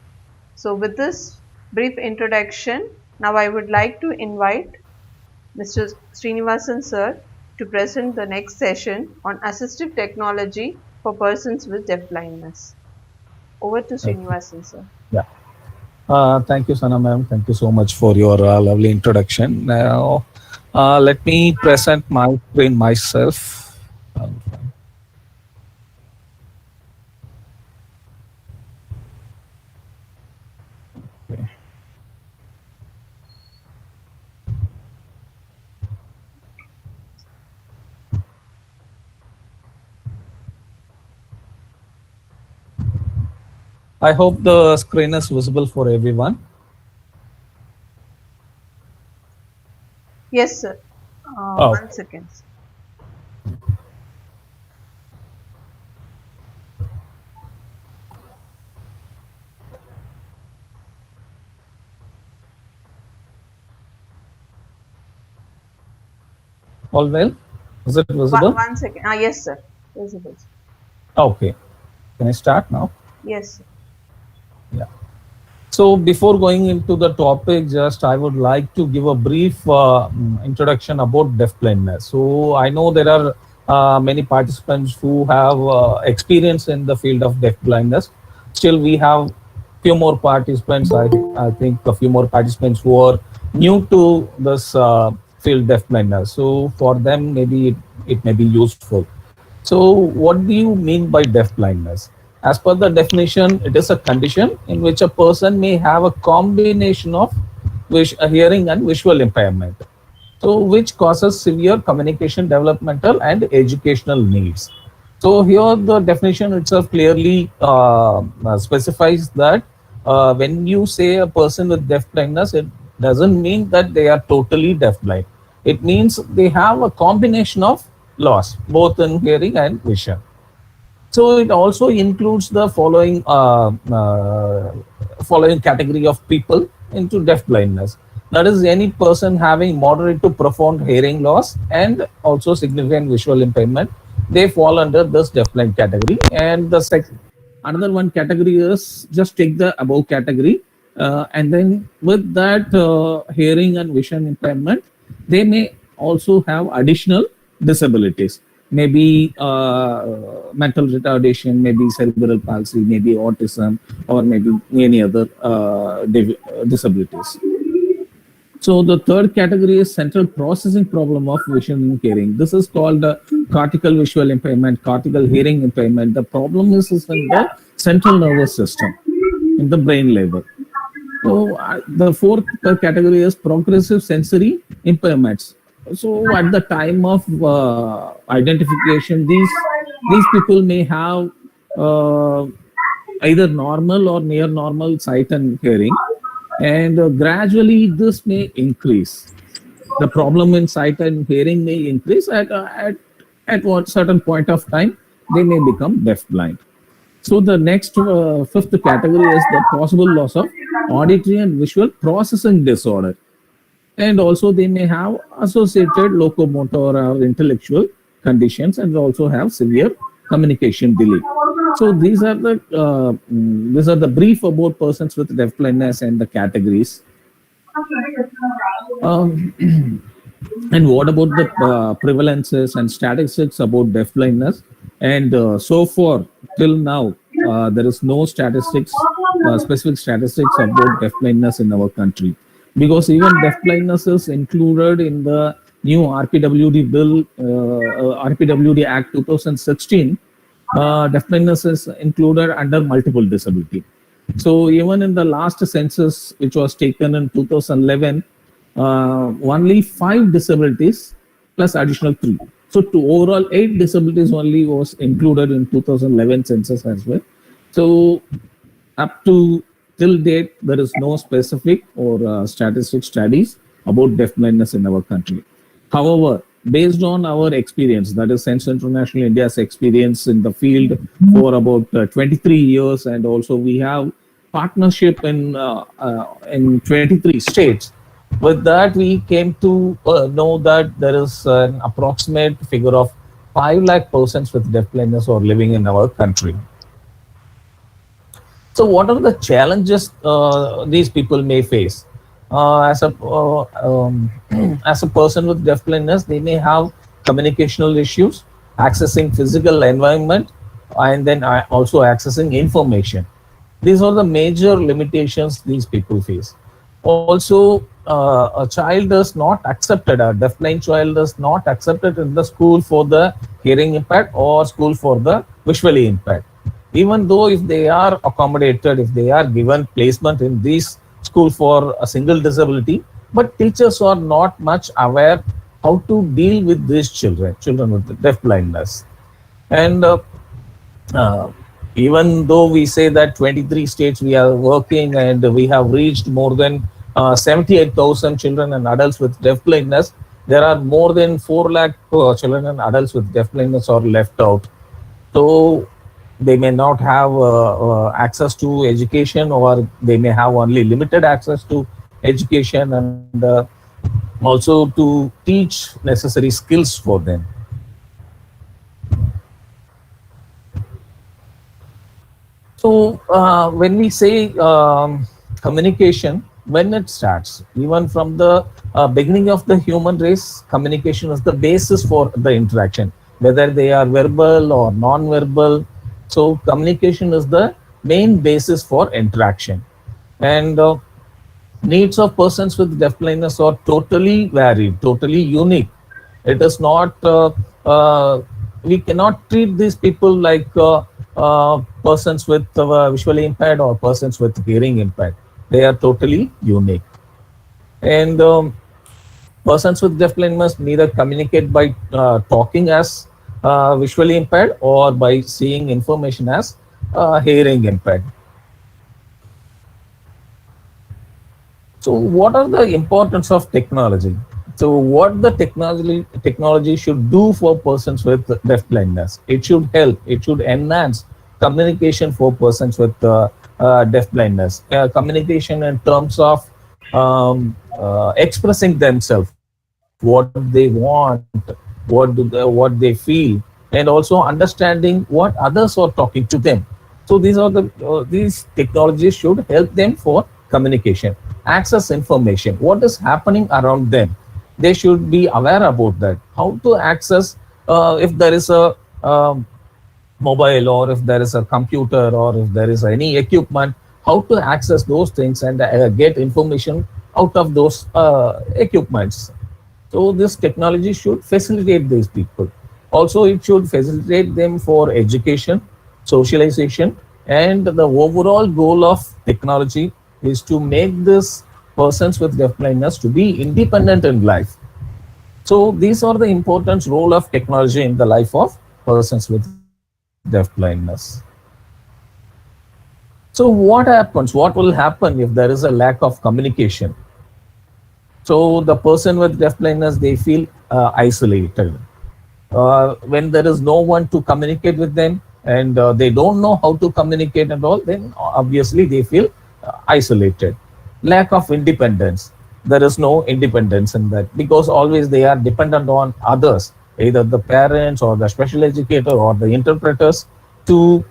So with this brief introduction, now I would like to invite Mr. Srinivasan sir to present the next session on assistive technology for persons with deafblindness. Over to Okay. Srinivasan sir. Yeah. Thank you, Sana ma'am. Thank you so much for your lovely introduction. Now, let me present my screen myself. Okay. I hope the screen is visible for everyone. Yes sir. Oh. 1 second. All well? Is it visible? 1 second. Yes sir. Visible. Okay. Can I start now? Yes sir. Yeah. So before going into the topic, just I would like to give a brief introduction about deafblindness. So I know there are many participants who have experience in the field of deafblindness. Still, we have few more participants. I think a few more participants who are new to this field deafblindness. So for them, maybe it may be useful. So, what do you mean by deafblindness? As per the definition, it is a condition in which a person may have a combination of hearing and visual impairment, so which causes severe communication, developmental, and educational needs. So here the definition itself clearly specifies that when you say a person with deafblindness, it doesn't mean that they are totally deafblind. It means they have a combination of loss, both in hearing and vision. So it also includes the following category of people into deafblindness. That is, any person having moderate to profound hearing loss and also significant visual impairment. They fall under this deafblind category. And the another one category is, just take the above category, and then with that hearing and vision impairment, they may also have additional disabilities, maybe mental retardation, maybe cerebral palsy, maybe autism, or maybe any other disabilities. So the third category is central processing problem of vision and hearing. This is called cortical visual impairment, cortical hearing impairment. The problem is in the central nervous system, in the brain level. So the fourth category is progressive sensory impairments. So at the time of identification, these people may have either normal or near normal sight and hearing, and gradually this may increase. The problem in sight and hearing may increase at one certain point of time. They may become deafblind. So the next fifth category is the possible loss of auditory and visual processing disorder. And also they may have associated locomotor or intellectual conditions, and also have severe communication delay. So these are the brief about persons with deafblindness and the categories. Um, and what about the prevalences and statistics about deafblindness? And so far till now, there is no specific statistics about deafblindness in our country, because even deafblindness is included in the new RPWD bill, RPWD Act 2016. Deafblindness is included under multiple disability. So even in the last census, which was taken in 2011, only 5 disabilities plus additional 3. So to overall 8 disabilities only was included in 2011 census as well. So up to till date, there is no specific or statistic studies about deafblindness in our country. However, based on our experience, that is Sense International India's experience in the field for about 23 years, and also we have partnership in 23 states. With that, we came to know that there is an approximate figure of 5 lakh persons with deafblindness are living in our country. So, what are the challenges these people may face? As a person with deafblindness, they may have communicational issues, accessing physical environment, and then also accessing information. These are the major limitations these people face. Also, a child is not accepted, a deafblind child is not accepted in the school for the hearing impact or school for the visually impaired. Even though if they are accommodated, if they are given placement in these school for a single disability, but teachers are not much aware how to deal with these children with deafblindness. And uh, even though we say that 23 states we are working and we have reached more than 78,000 children and adults with deafblindness, there are more than 4 lakh children and adults with deafblindness are left out. So they may not have access to education, or they may have only limited access to education, and also to teach necessary skills for them. So when we say communication, when it starts, even from the beginning of the human race, communication is the basis for the interaction, whether they are verbal or non-verbal. So communication is the main basis for interaction. And needs of persons with deafblindness are totally varied, totally unique. It is not, we cannot treat these people like persons with visually impaired or persons with hearing impaired. They are totally unique. And persons with deafblindness neither communicate by talking as visually impaired or by seeing information as hearing impaired. So, what are the importance of technology? So, what the technology should do for persons with deafblindness? It should help. It should enhance communication for persons with deafblindness. Communication in terms of expressing themselves, what they want, what they feel, and also understanding what others are talking to them. So these technologies should help them for communication, access information, what is happening around them. They should be aware about that. How to access if there is a mobile, or if there is a computer, or if there is any equipment, how to access those things and get information out of those equipments. So this technology should facilitate these people. Also, it should facilitate them for education, socialization, and the overall goal of technology is to make this persons with deafblindness to be independent in life. So these are the important role of technology in the life of persons with deafblindness. So what happens? What will happen if there is a lack of communication? So the person with deafblindness, they feel isolated. When there is no one to communicate with them, and they don't know how to communicate and all, then obviously they feel isolated. Lack of independence. There is no independence in that, because always they are dependent on others, either the parents or the special educator or the interpreters, to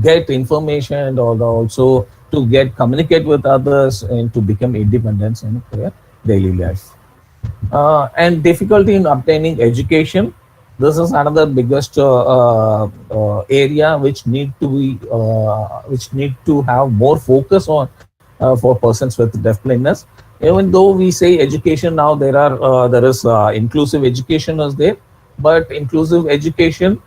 get information, or also to get communicate with others and to become independent in their daily life. And difficulty in obtaining education. This is another biggest area which need to have more focus on for persons with deafblindness. Even though we say education now, there is inclusive education is there, but inclusive education,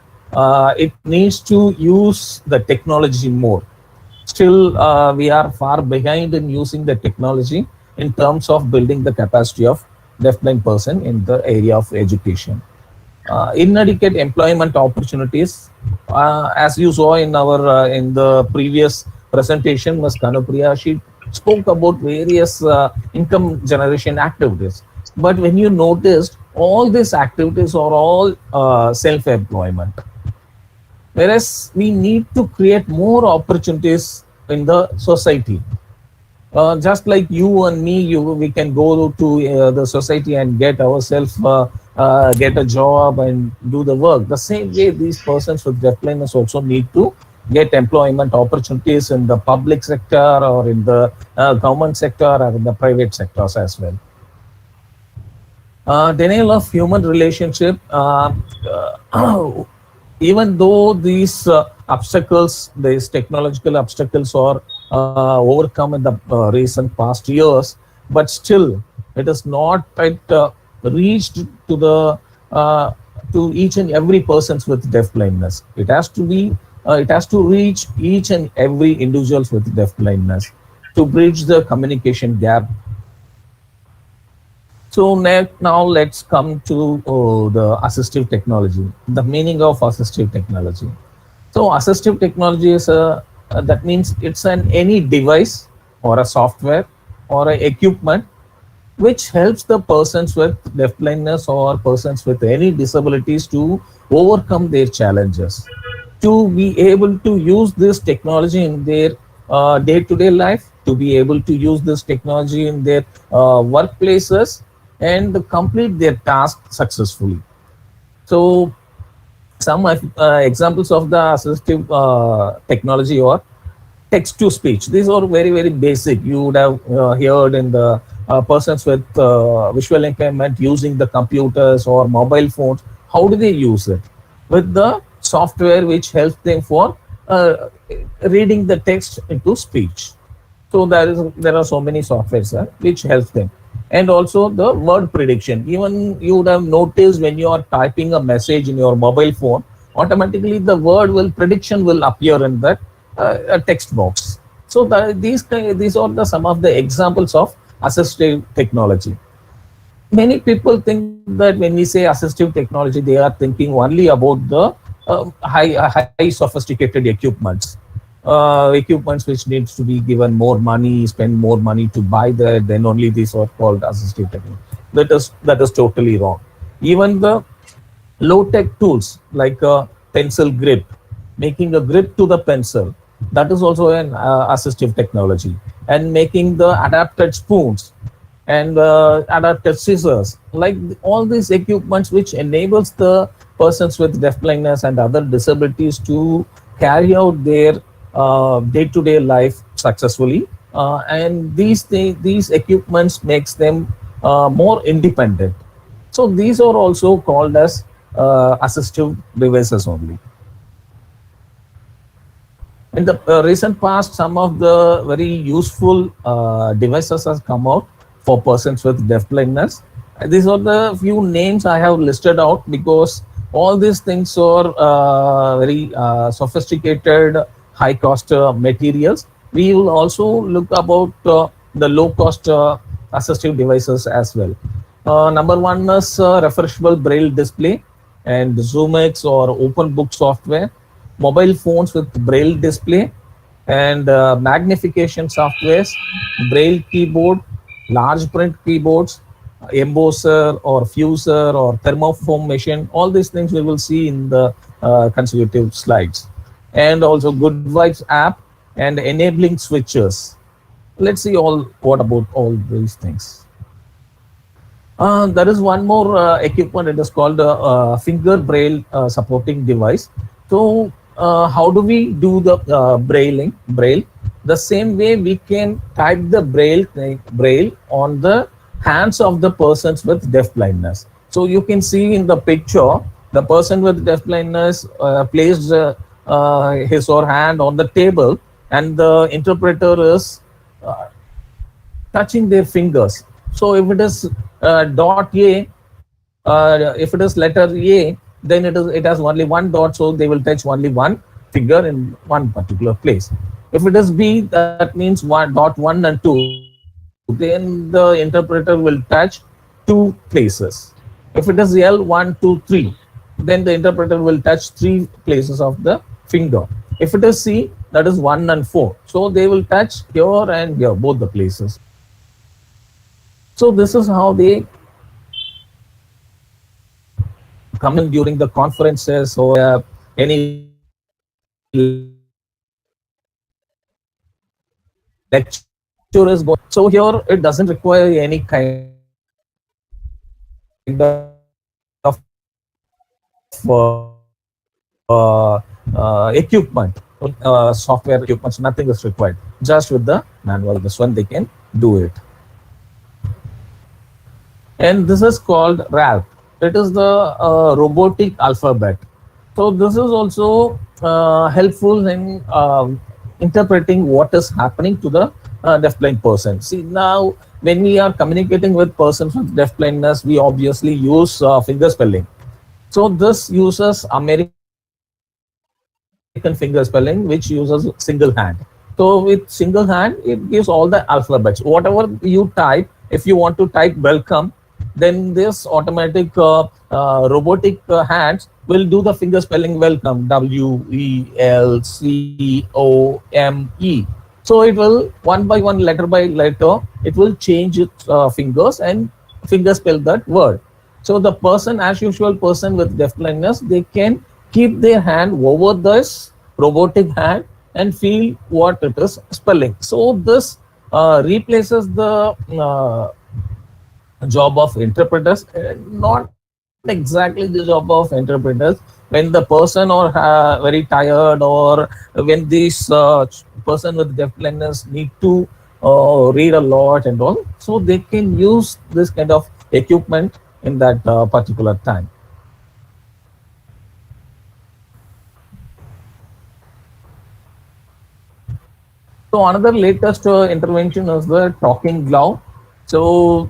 it needs to use the technology more. Still, we are far behind in using the technology in terms of building the capacity of deafblind person in the area of education. Inadequate employment opportunities, as you saw in our in the previous presentation, Ms. Kanupriya, she spoke about various income generation activities. But when you noticed, all these activities are all self-employment. Whereas we need to create more opportunities in the society. Just like you and me, we can go to the society and get ourselves get a job and do the work. The same way, these persons with deafblindness also need to get employment opportunities in the public sector or in the government sector or in the private sectors as well. Denial of human relationship. Even though these obstacles, these technological obstacles, are overcome in the recent past years, but still it is not quite reached to the to each and every persons with deaf blindness. It has to be it has to reach each and every individuals with deaf blindness to bridge the communication gap. So now let's come to the assistive technology, the meaning of assistive technology. So assistive technology is that means it's an any device or a software or a equipment which helps the persons with deafblindness or persons with any disabilities to overcome their challenges, to be able to use this technology in their day-to-day life, to be able to use this technology in their workplaces and complete their task successfully. So some examples of the assistive technology or text to speech. These are very, very basic. You would have heard in the persons with visual impairment using the computers or mobile phones. How do they use it? With the software which helps them for reading the text into speech. So there are so many softwares which helps them. And also the word prediction. Even you would have noticed when you are typing a message in your mobile phone, automatically the word will prediction will appear in that a text box. So these are the some of the examples of assistive technology. Many people think that when we say assistive technology, they are thinking only about the high sophisticated equipments, equipments which needs to be given more money, spend more money to buy that. Then only these are called assistive technology. That is totally wrong. Even the low tech tools like a pencil grip, making a grip to the pencil, that is also an assistive technology. And making the adapted spoons and adapted scissors, like all these equipments which enables the persons with deafblindness and other disabilities to carry out their day-to-day life successfully. And these equipments makes them more independent. So these are also called as assistive devices only. In the recent past, some of the very useful devices has come out for persons with deafblindness. These are the few names I have listed out because all these things are very sophisticated, high cost materials. We will also look about the low cost assistive devices as well. Number one is refreshable braille display and ZoomX or open book software, mobile phones with braille display and magnification softwares, braille keyboard, large print keyboards, embosser or fuser or thermoform machine. All these things we will see in the consecutive slides. And also Good Vibes app and enabling switches. Let's see all what about all these things. There is one more equipment. It is called a finger braille supporting device. So, how do we do the braille? The same way we can type the braille on the hands of the persons with deaf blindness. So you can see in the picture, the person with deaf blindness placed his or hand on the table, and the interpreter is touching their fingers. So if it is dot A, if it is letter A, then it has only one dot, so they will touch only one finger in one particular place. If it is B, that means one dot 1 and 2, then the interpreter will touch two places. If it is L 1 2 3, then the interpreter will touch three places of the finger. If it is C, that is 1 and 4. So they will touch here and here, both the places. So this is how they coming during the conferences or any lecture is going. So here it doesn't require any kind of equipment, software equipments, nothing is required. Just with the manual, this one they can do it. And this is called RALP. It is the robotic alphabet. So this is also helpful in interpreting what is happening to the deafblind person. See, now when we are communicating with persons with deafblindness, we obviously use finger spelling. So this uses American finger spelling, which uses single hand. So with single hand, it gives all the alphabets. Whatever you type, if you want to type welcome, then this automatic robotic hands will do the finger spelling welcome, WELCOME. So it will one by one, letter by letter, it will change its fingers and finger spell that word. So the person, as usual, person with deafblindness, they can keep their hand over this robotic hand and feel what it is spelling. So this replaces the job of interpreters. Not exactly the job of interpreters. When the person or very tired, or when this person with deafblindness need to read a lot and all, so they can use this kind of equipment in that particular time. So another latest intervention is the talking glove. So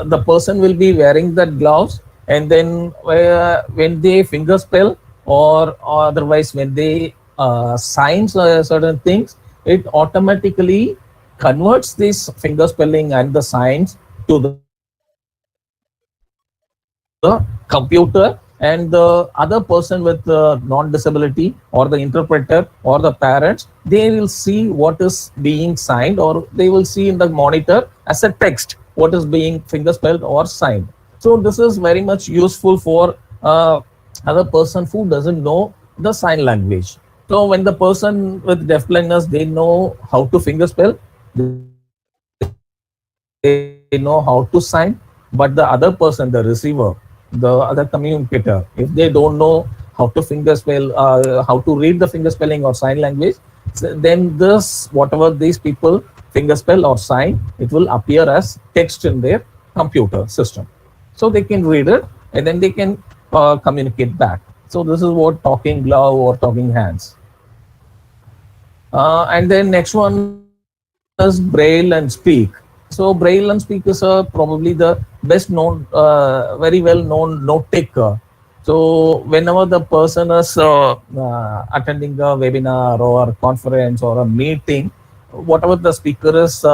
the person will be wearing that gloves, and then when they finger spell, or otherwise when they signs certain things, it automatically converts this finger spelling and the signs to the computer, and the other person with non-disability, or the interpreter or the parents, they will see what is being signed, or they will see in the monitor as a text what is being finger spelled or signed. So this is very much useful for other person who doesn't know the sign language. So when the person with deafblindness, they know how to finger spell, they know how to sign, but the other person, the receiver, the other communicator, if they don't know how to finger spell, how to read the finger spelling or sign language, then this, whatever these people finger spell or sign, it will appear as text in their computer system. So they can read it, and then they can communicate back. So this is what talking glove or talking hands. And then next one is braille and speak. So braille and speak is probably the best known, very well known note taker. So whenever the person is attending a webinar or a conference or a meeting, whatever the speaker is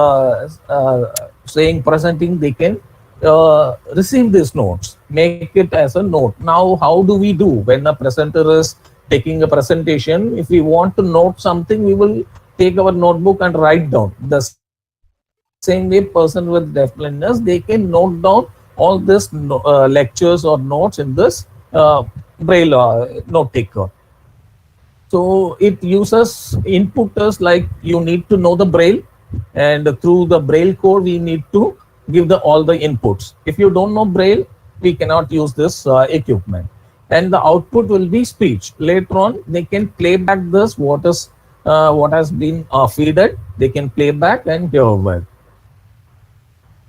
saying, presenting, they can receive these notes, make it as a note. Now, how do we do when a presenter is taking a presentation? If we want to note something, we will take our notebook and write down. The same way, person with deafblindness, they can note down all this lectures or notes in this braille note taker. So it uses inputters, like you need to know the braille, and through the braille code we need to give all the inputs. If you don't know braille, we cannot use this equipment, and the output will be speech. Later on, they can play back this what has been feeded. They can play back and hear well.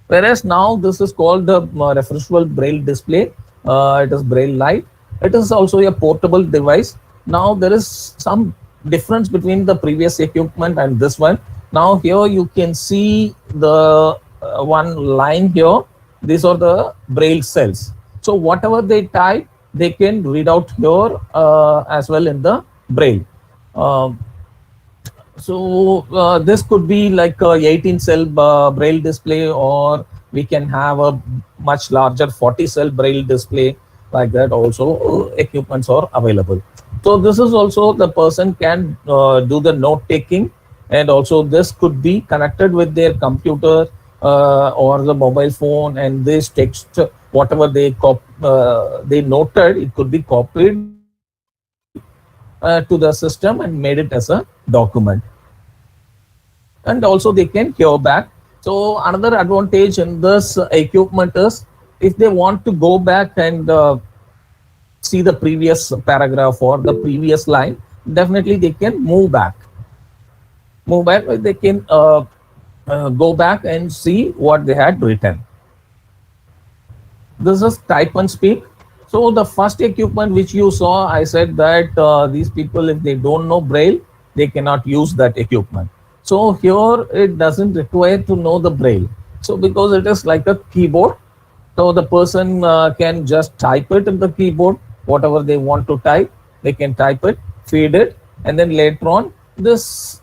Whereas now this is called the refreshable braille display. It is braille light. It is also a portable device. Now there is some difference between the previous equipment and this one. Now here you can see the one line here. These are the braille cells. So whatever they type, they can read out here as well in the braille. So this could be like a 18 cell braille display, or we can have a much larger 40 cell braille display. Like that also equipments are available. So this is also, the person can do the note taking, and also this could be connected with their computer or the mobile phone, and this text, whatever they noted, it could be copied to the system and made it as a document. And also they can hear back. So another advantage in this equipment is, if they want to go back and see the previous paragraph or the previous line, definitely they can move back. They can go back and see what they had written. This is type and speak. So the first equipment which you saw, I said that these people, if they don't know Braille, they cannot use that equipment. So here it doesn't require to know the Braille. So because it is like a keyboard, so the person can just type it in the keyboard, whatever they want to type, they can type it, feed it, and then later on, this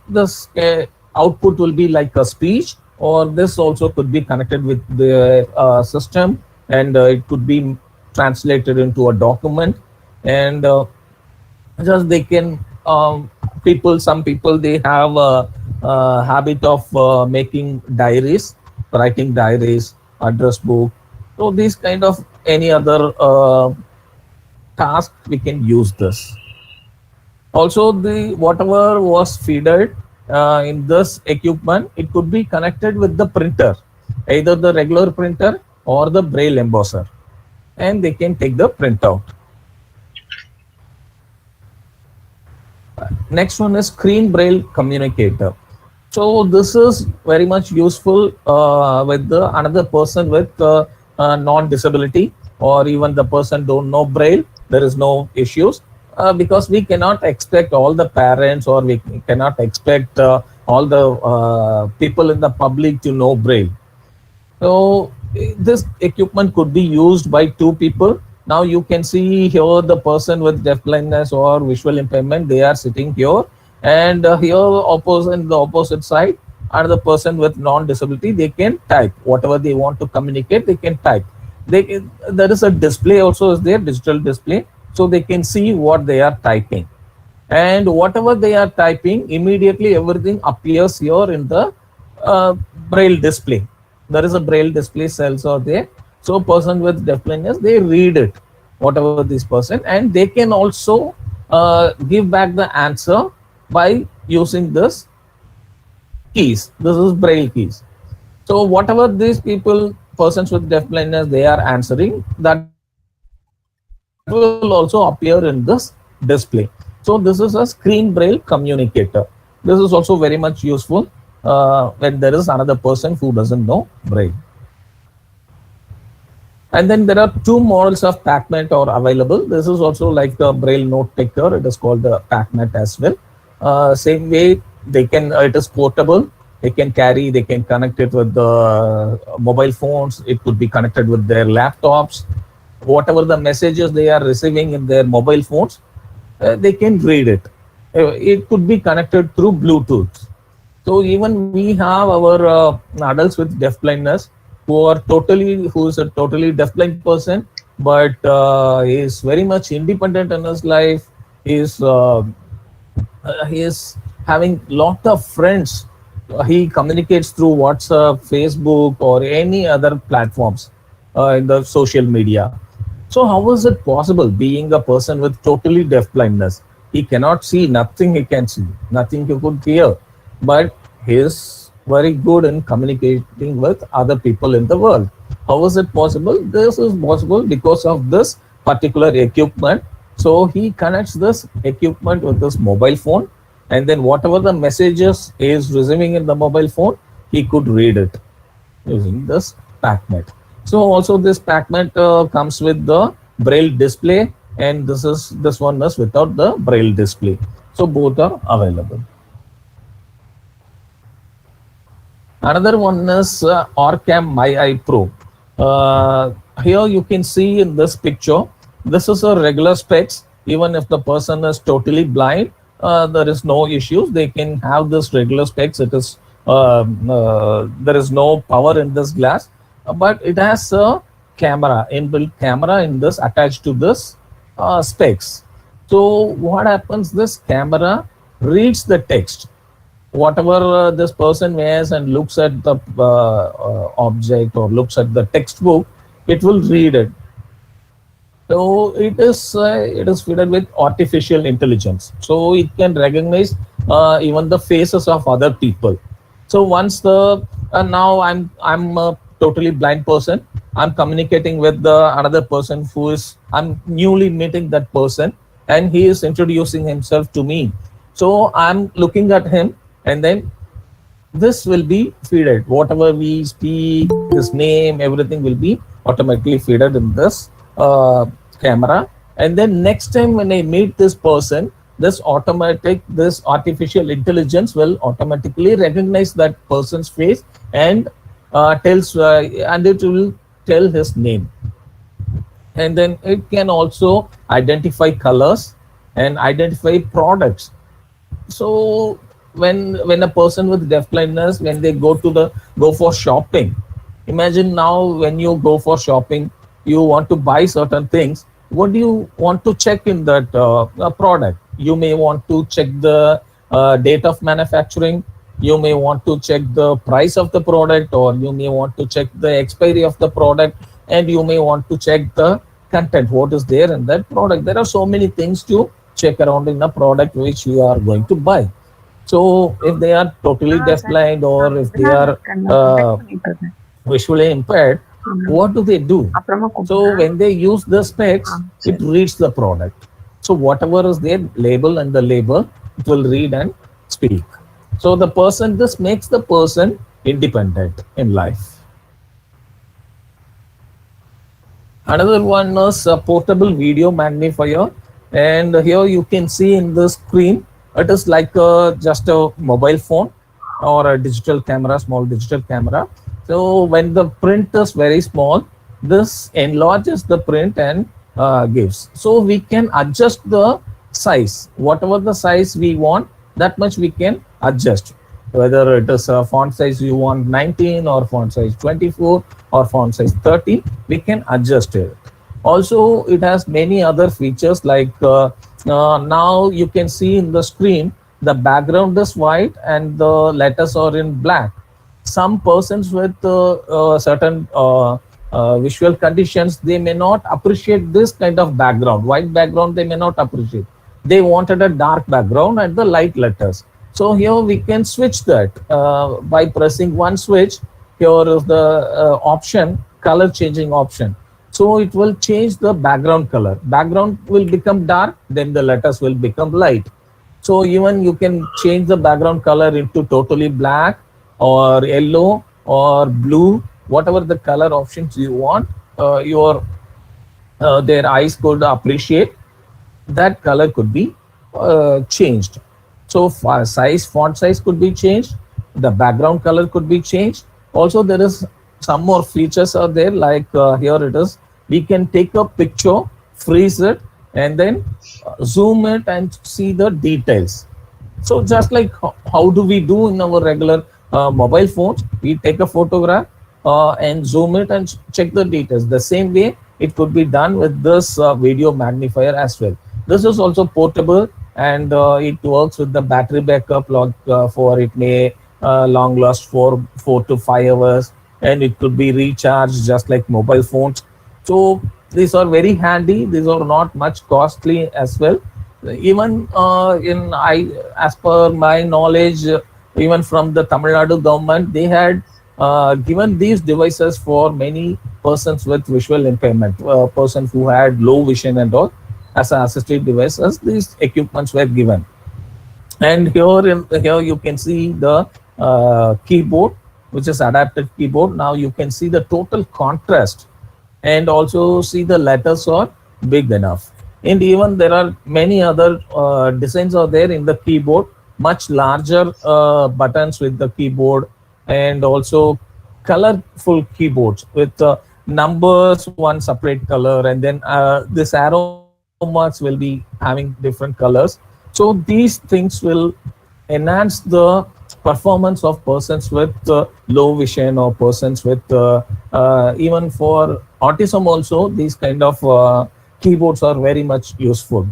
output will be like a speech, or this also could be connected with the system, and it could be translated into a document, and just they can some people they have a habit of making diaries, writing diaries, address book. So these kind of any other task we can use this. Also, the whatever was feeded in this equipment, it could be connected with the printer, either the regular printer or the Braille embosser, and they can take the printout. Next one is screen Braille communicator. So this is very much useful with another person with non-disability, or even the person don't know Braille. There is no issues because we cannot expect all the parents, or we cannot expect all the people in the public to know Braille. So this equipment could be used by two people. Now you can see here the person with deafblindness or visual impairment, they are sitting here, and here opposite, the opposite side, another person with non-disability, they can type whatever they want to communicate, they can type. There is a display also is there, digital display, so they can see what they are typing, and whatever they are typing, immediately everything appears here in the Braille display. There is a Braille display cells are there. So person with deafblindness, they read it, whatever this person, and they can also give back the answer by using this keys. This is Braille keys. So whatever these people, persons with deafblindness, they are answering, that will also appear in this display. So this is a screen Braille communicator. This is also very much useful when there is another person who doesn't know Braille. And then there are two models of PackMat are available. This is also like the Braille note taker. It is called the PackMat as well. Same way, they can. It is portable. They can carry. They can connect it with the mobile phones. It could be connected with their laptops. Whatever the messages they are receiving in their mobile phones, they can read it. It could be connected through Bluetooth. So even we have our adults with deafblindness who is a totally deafblind person, but he is very much independent in his life. He is having lot of friends. He communicates through WhatsApp, Facebook, or any other platforms in the social media. So how is it possible, being a person with totally deafblindness? He cannot see, nothing he can see, nothing he could hear, but he is very good in communicating with other people in the world. How is it possible? This is possible because of this particular equipment. So he connects this equipment with this mobile phone, and then whatever the messages he is receiving in the mobile phone, he could read it using this PackMat. So also this PackMat comes with the Braille display, and this one is without the Braille display. So both are available. Another one is Orcam MyEye Pro. Here you can see in this picture, this is a regular specs. Even if the person is totally blind, there is no issues. They can have this regular specs. It is there is no power in this glass, but it has a camera, inbuilt camera in this attached to this specs. So what happens? This camera reads the text. Whatever this person wears and looks at the object or looks at the textbook, it will read it. So it is fitted with artificial intelligence. So it can recognize even the faces of other people. So once the now I'm a totally blind person. I'm communicating with the another person who is, I'm newly meeting that person, and he is introducing himself to me. So I'm looking at him, and then this will be feeded. Whatever we speak, his name, everything will be automatically feeded in this camera. And then next time when I meet this person, this artificial intelligence will automatically recognize that person's face and and it will tell his name. And then it can also identify colors and identify products. So when a person with deafblindness, when they go for shopping, imagine now when you go for shopping, you want to buy certain things. What do you want to check in that product? You may want to check the date of manufacturing. You may want to check the price of the product, or you may want to check the expiry of the product, and you may want to check the content, what is there in that product. There are so many things to check around in a product which you are going to buy. So if they are totally deafblind, or if they are visually impaired, what do they do? So when they use the specs, it reads the product. So whatever is there, label and the label, it will read and speak. So this makes the person independent in life. Another one is a portable video magnifier, and here you can see in the screen, it is like just a mobile phone or a digital camera, small digital camera. So when the print is very small, this enlarges the print and gives. So we can adjust the size, whatever the size we want, that much we can adjust. Whether it is a font size you want 19, or font size 24, or font size 30, we can adjust it. Also, it has many other features like now you can see in the screen, the background is white and the letters are in black. Some persons with certain visual conditions, they may not appreciate this kind of background. White background, they may not appreciate. They wanted a dark background and the light letters. So here we can switch that by pressing one switch. Here is the option, color changing option. So it will change the background color. Background will become dark, then the letters will become light. So even you can change the background color into totally black or yellow or blue, whatever the color options you want, their eyes could appreciate. That color could be changed. So font size could be changed. The background color could be changed. Also, there is some more features are there, like here it is. We can take a picture, freeze it, and then zoom it and see the details. So just like how do we do in our regular mobile phones, we take a photograph and zoom it and check the details. The same way it could be done with this video magnifier as well. This is also portable, and it works with the battery backup for it may long last for 4 to 5 hours, and it could be recharged just like mobile phones. So these are very handy. These are not much costly as well. Even as per my knowledge, even from the Tamil Nadu government, they had given these devices for many persons with visual impairment, persons who had low vision and all, as assistive devices. These equipments were given. And here you can see the keyboard, which is adaptive keyboard. Now you can see the total contrast, and also see the letters are big enough. And even there are many other designs are there in the keyboard, much larger buttons with the keyboard, and also colorful keyboards with numbers, one separate color, and then this arrow marks will be having different colors. So these things will enhance the performance of persons with low vision, or persons with even for autism also, these kind of keyboards are very much useful.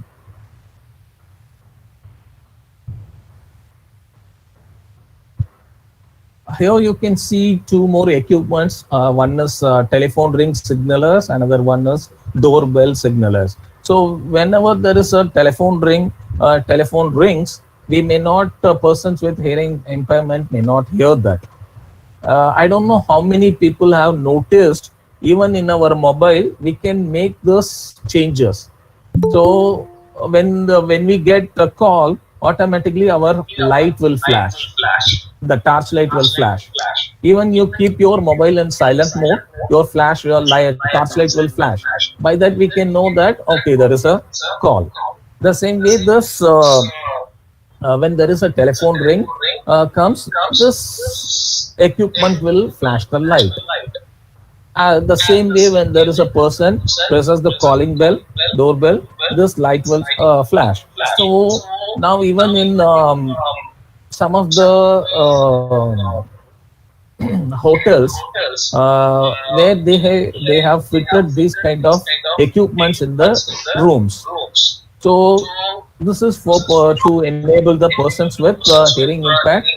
Here you can see two more equipments. One is telephone ring signalers, another one is doorbell signalers. So whenever there is a telephone rings, we may not, persons with hearing impairment may not hear that. I don't know how many people have noticed even in our mobile, we can make those changes. So when we get a call, automatically our light will flash, the torch light will flash. Even you keep your mobile in silent mode, your light, torch light will flash. By that we can know that okay, there is a call. The same way, this when there is a telephone ring comes, this equipment will flash the light. The same way, when there is a person presses the calling bell, doorbell, this light will flash. So now even in some of the hotels where they have fitted these kind of equipments in the rooms. So this is for to enable the persons with hearing impact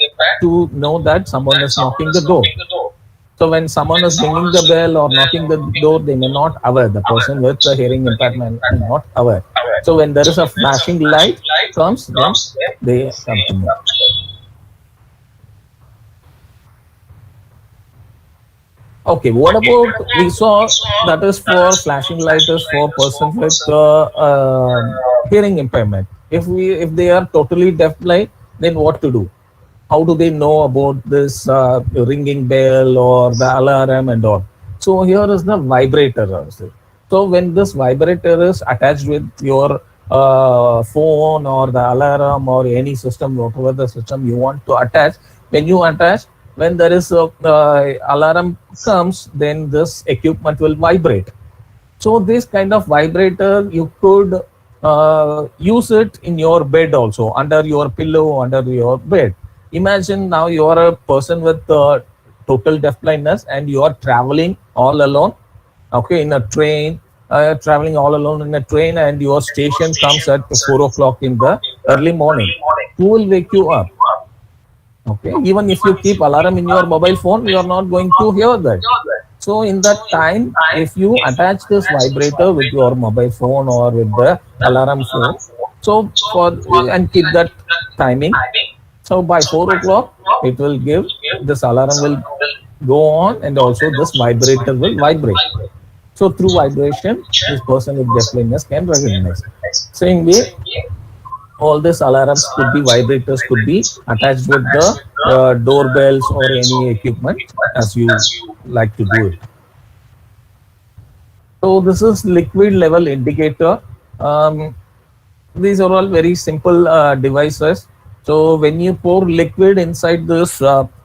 to know that someone is knocking the door. So when someone is ringing the bell or knocking the door, they may not aware. The person with the hearing impact may not aware. So when there is a flashing light comes, then they come to know. Okay, what about, we saw that is for flashing light is for persons with hearing impairment. If they are totally deafblind, then what to do? How do they know about this ringing bell or the alarm and all? So here is the vibrator also. So when this vibrator is attached with your phone or the alarm or any system, whatever the system you want to attach, when you attach, when there is a alarm comes, then this equipment will vibrate. So this kind of vibrator, you could use it in your bed also, under your pillow, under your bed. Imagine now you are a person with total deafblindness and you are traveling all alone, okay, in a train, traveling all alone in a train, and your station comes at 4 o'clock in the early morning. Who will wake you up? Okay, even if you keep alarm in your mobile phone, you are not going to hear that. So in that time, if you attach this vibrator with your mobile phone or with the alarm phone, so for and keep that timing. So by 4 o'clock, it will give, this alarm will go on, and also this vibrator will vibrate. So through vibration, this person with deafblindness can recognize. Same way, all these alarms could be, vibrators could be attached with the doorbells or any equipment as you like to do it. So this is liquid level indicator. These are all very simple devices. So when you pour liquid inside this,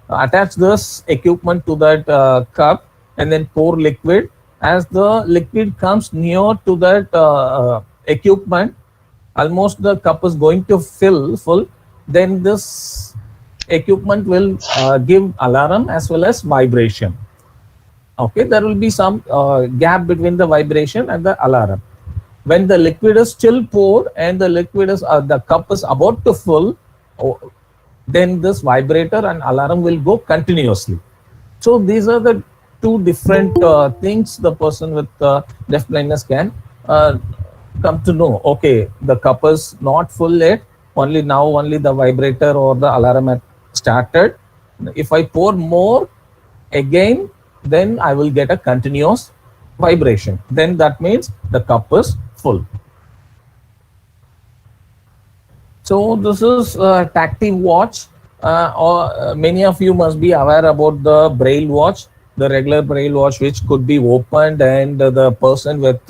attach this equipment to that cup and then pour liquid. As the liquid comes near to that equipment, almost the cup is going to fill full, then this equipment will give alarm as well as vibration. Okay, there will be some gap between the vibration and the alarm. When the liquid is still poured and the liquid is the cup is about to fill, then this vibrator and alarm will go continuously. So these are the two different things the person with deafblindness can come to know. Okay, the cup is not full yet, only the vibrator or the alarm had started. If I pour more again, then I will get a continuous vibration. Then that means the cup is full. So this is a tactile watch. Many of you must be aware about the braille watch, the regular braille watch, which could be opened, and the person with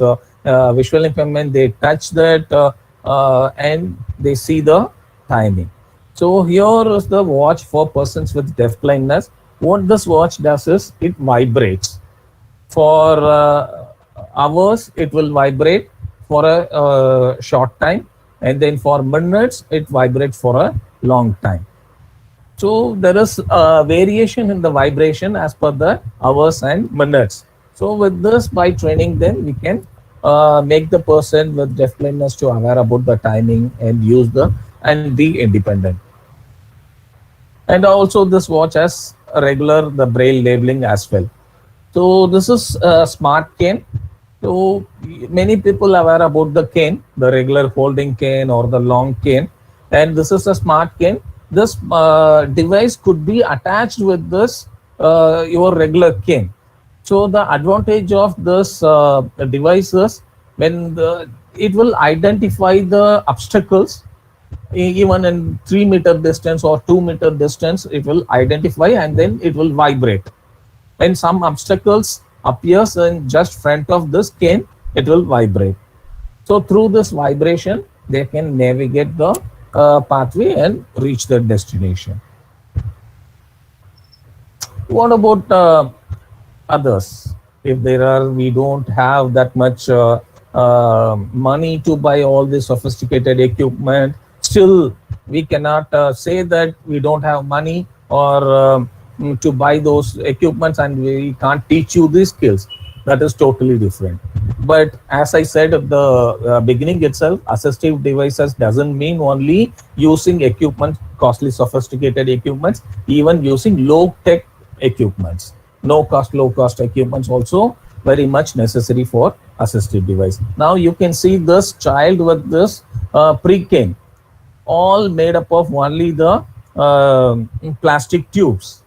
visual impairment, they touch that and they see the timing. So here is the watch for persons with deafblindness. What this watch does is it vibrates. For hours, it will vibrate for a short time, and then for minutes, it vibrates for a long time. So there is a variation in the vibration as per the hours and minutes. So with this, by training them, we can make the person with deafblindness to aware about the timing and use and be independent. And also this watch has the braille labeling as well. So this is a smart cane. So many people are aware about the cane, the regular holding cane or the long cane, and this is a smart cane. This device could be attached with this your regular cane. So the advantage of this devices, when it will identify the obstacles even in 3 meter distance or 2 meter distance, it will identify and then it will vibrate. When some obstacles appears in just front of this cane, it will vibrate. So through this vibration, they can navigate the pathway and reach their destination. What about others? If there are, we don't have that much money to buy all this sophisticated equipment. Still, we cannot say that we don't have money or to buy those equipments, and we can't teach you these skills. That is totally different. But as I said at the beginning itself, assistive devices doesn't mean only using equipment, costly, sophisticated equipments, even using low tech equipments. No cost, low cost equipments also very much necessary for assistive device. Now you can see this child with this pre-cane, all made up of only the plastic tubes.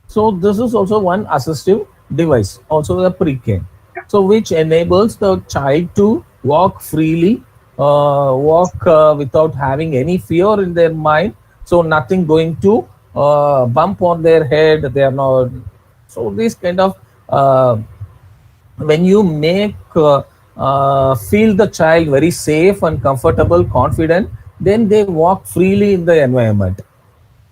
So this is also one assistive device, also a pre-cane. So which enables the child to walk freely, walk without having any fear in their mind. So nothing going to bump on their head. They are not. So this kind of when you make feel the child very safe and comfortable, confident, then they walk freely in the environment.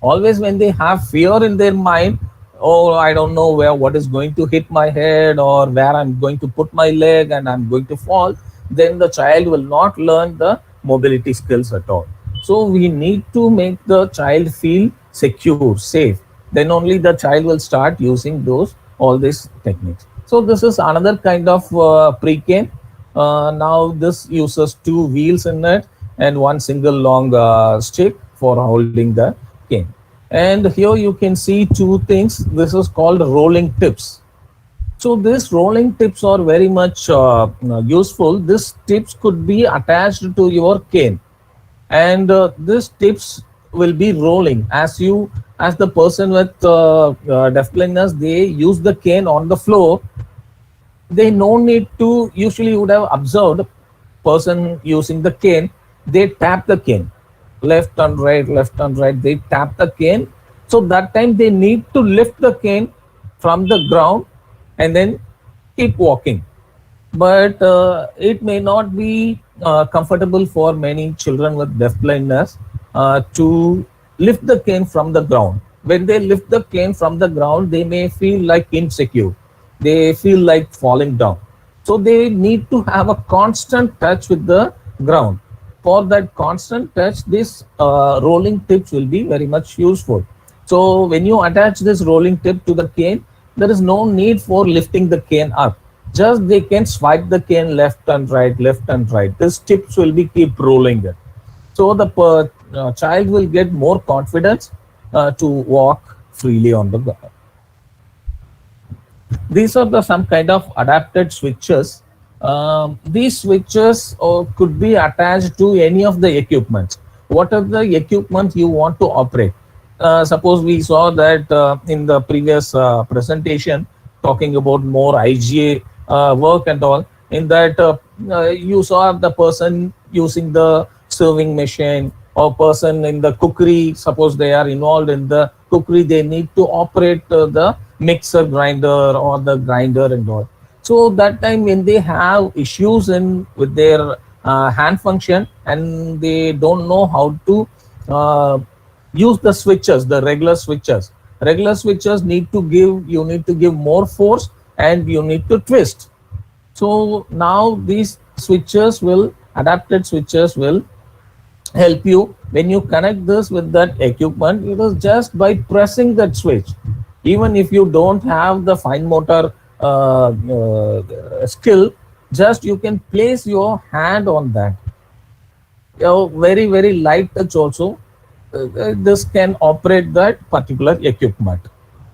Always when they have fear in their mind, oh, I don't know where what is going to hit my head or where I'm going to put my leg and I'm going to fall, then the child will not learn the mobility skills at all. So we need to make the child feel secure, safe. Then only the child will start using those all these techniques. So this is another kind of pre-cane. Now this uses two wheels in it and one single long stick for holding the cane. And here you can see two things. This is called rolling tips. So these rolling tips are very much useful. These tips could be attached to your cane, and these tips will be rolling as the person with deafblindness, they use the cane on the floor. They no need to, usually you would have observed person using the cane, they tap the cane left and right, left and right, they tap the cane. So that time they need to lift the cane from the ground and then keep walking. But it may not be comfortable for many children with deafblindness to lift the cane from the ground. When they lift the cane from the ground, they may feel like insecure. They feel like falling down. So they need to have a constant touch with the ground. For that constant touch, this rolling tips will be very much useful. So when you attach this rolling tip to the cane, there is no need for lifting the cane up. Just they can swipe the cane left and right, left and right. These tips will be keep rolling it. So the child will get more confidence to walk freely on the ground. These are the some kind of adapted switches. These switches could be attached to any of the equipments. What are the equipment you want to operate? Suppose we saw that in the previous presentation, talking about more IGA work and all. In that, you saw the person using the serving machine, or person in the cookery. Suppose they are involved in the cookery, they need to operate the mixer grinder or the grinder and all. So that time when they have issues in with their hand function and they don't know how to use the switches, the regular switches. Regular switches need to give, you need to give more force and you need to twist. So now these switches will, adapted switches will help you when you connect this with that equipment. It is just by pressing that switch. Even if you don't have the fine motor skill, just you can place your hand on that. Very, very light touch also. This can operate that particular equipment.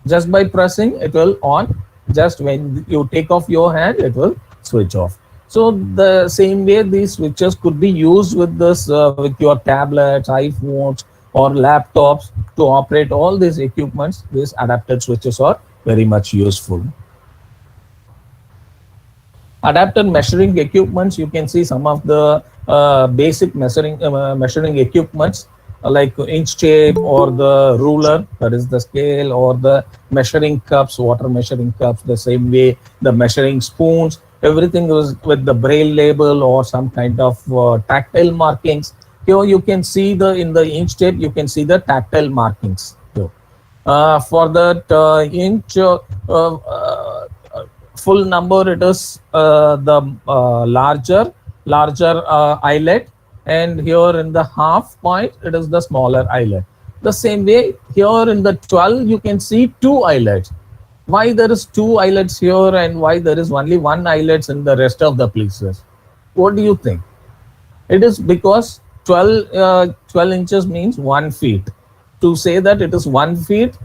Just by pressing, it will on. Just when you take off your hand, it will switch off. So the same way these switches could be used with this with your tablets, iPhones, or laptops to operate all these equipments. These adapted switches are very much useful. Adapter measuring equipments, you can see some of the basic measuring equipments like inch tape or the ruler, that is the scale, or the measuring cups, water measuring cups, the same way the measuring spoons, everything was with the braille label or some kind of tactile markings. Here you can see the in the inch tape, you can see the tactile markings here. For that inch full number, it is the larger eyelet, and here in the half point it is the smaller eyelet. The same way here in the 12 you can see two eyelets. Why there is two eyelets here and why there is only one eyelets in the rest of the places? What do you think? It is because 12 inches means 1 feet. To say that it is 1 feet,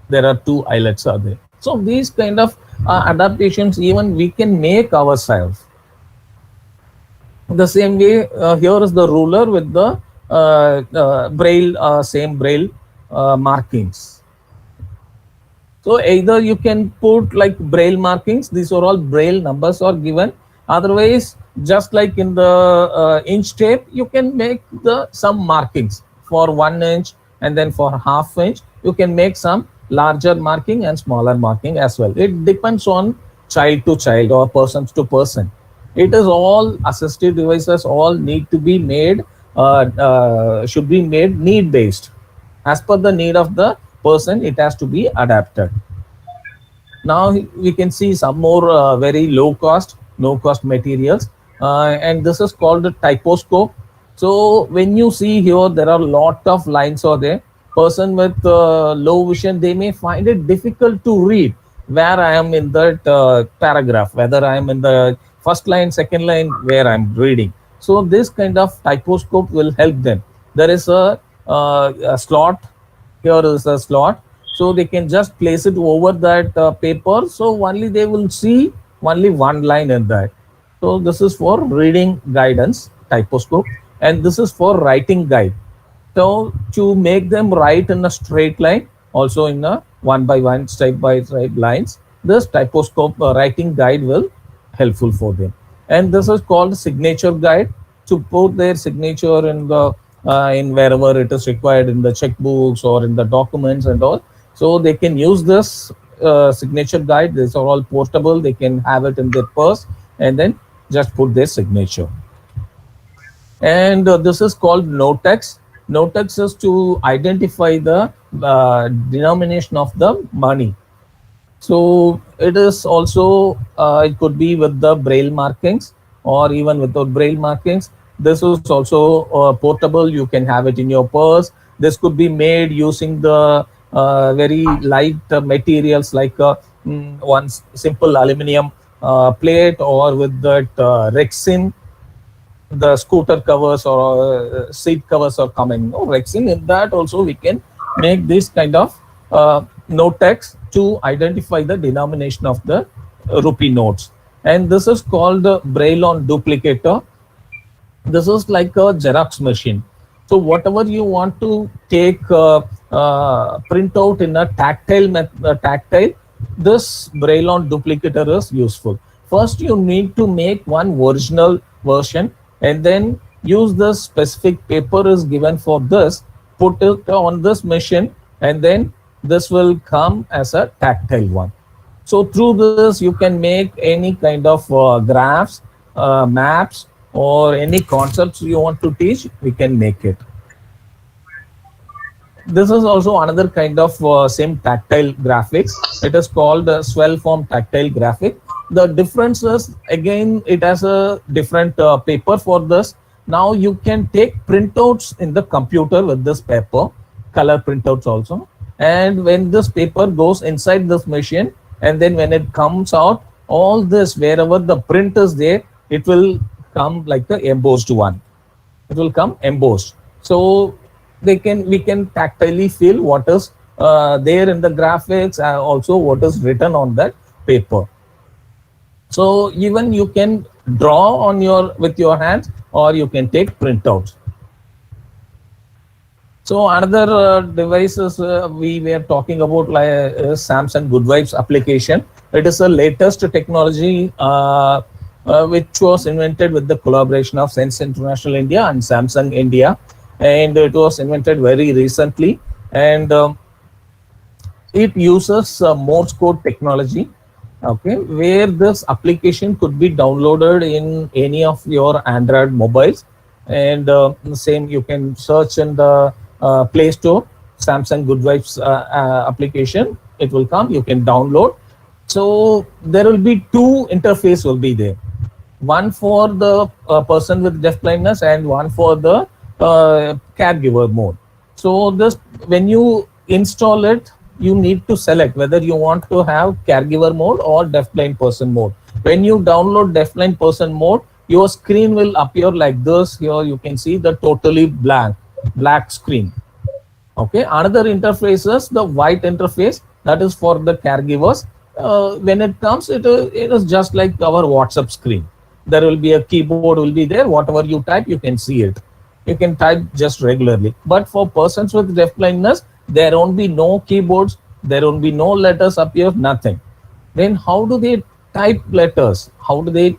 there are two eyelets are there. So these kind of adaptations even we can make ourselves. The same way, here is the ruler with the braille, same braille markings. So either you can put like braille markings, these are all braille numbers are given. Otherwise, just like in the inch tape, you can make some markings for 1 inch, and then for half inch, you can make some larger marking and smaller marking as well. It depends on child to child or person to person. It is all assistive devices, all need to be made, should be made need based. As per the need of the person, it has to be adapted. Now we can see some more very low cost, no cost materials, and this is called a typoscope. So when you see here, there are a lot of lines are there. Person with low vision, they may find it difficult to read where I am in that paragraph, whether I am in the first line, second line, where I'm reading. So this kind of typoscope will help them. There is a slot, here is a slot, so they can just place it over that paper, so only they will see only one line in that. So this is for reading guidance, typoscope, and this is for writing guide. So to make them write in a straight line, also in a one by one, step by step lines, this typoscope writing guide will helpful for them. And this is called signature guide, to put their signature in the in wherever it is required, in the checkbooks or in the documents and all. So they can use this signature guide. These are all portable. They can have it in their purse and then just put their signature. And this is called notex. Notex is to identify the denomination of the money. So it is also, it could be with the braille markings or even without braille markings. This is also portable. You can have it in your purse. This could be made using the very light materials like one simple aluminum plate, or with that resin. The scooter covers or seat covers are coming. Resin, in that also we can make this kind of notex to identify the denomination of the rupee notes. And this is called braille on duplicator. This is like a Xerox machine. So whatever you want to take print out in a tactile, this braille on duplicator is useful. First, you need to make one original version, and then use the specific paper is given for this, put it on this machine, and then this will come as a tactile one. So through this, you can make any kind of graphs, maps, or any concepts you want to teach, we can make it. This is also another kind of same tactile graphics. It is called swell form tactile graphic. The difference is, again, it has a different paper for this. Now you can take printouts in the computer with this paper, color printouts also. And when this paper goes inside this machine, and then when it comes out, all this, wherever the print is there, it will come like the embossed one. It will come embossed. So we can tactilely feel what is there in the graphics, also what is written on that paper. So even you can draw on with your hands, or you can take printouts. So another devices we were talking about, like Samsung Good Vibes application. It is the latest technology which was invented with the collaboration of Sense International India and Samsung India, and it was invented very recently. And it uses Morse code technology, okay, where this application could be downloaded in any of your Android mobiles, and same you can search in the Play Store, Samsung Good Vibes application. It will come. You can download. So there will be two interface will be there, one for the person with deaf blindness and one for the caregiver mode. So this, when you install it, you need to select whether you want to have caregiver mode or deafblind person mode. When you download deafblind person mode, your screen will appear like this. Here you can see the totally black screen. Okay, another interfaces, the white interface, that is for the caregivers. When it comes, it is just like our WhatsApp screen. There will be a keyboard will be there. Whatever you type, you can see it. You can type just regularly. But for persons with deafblindness, there won't be no keyboards. There won't be no letters appear. Nothing. Then how do they type letters? How do they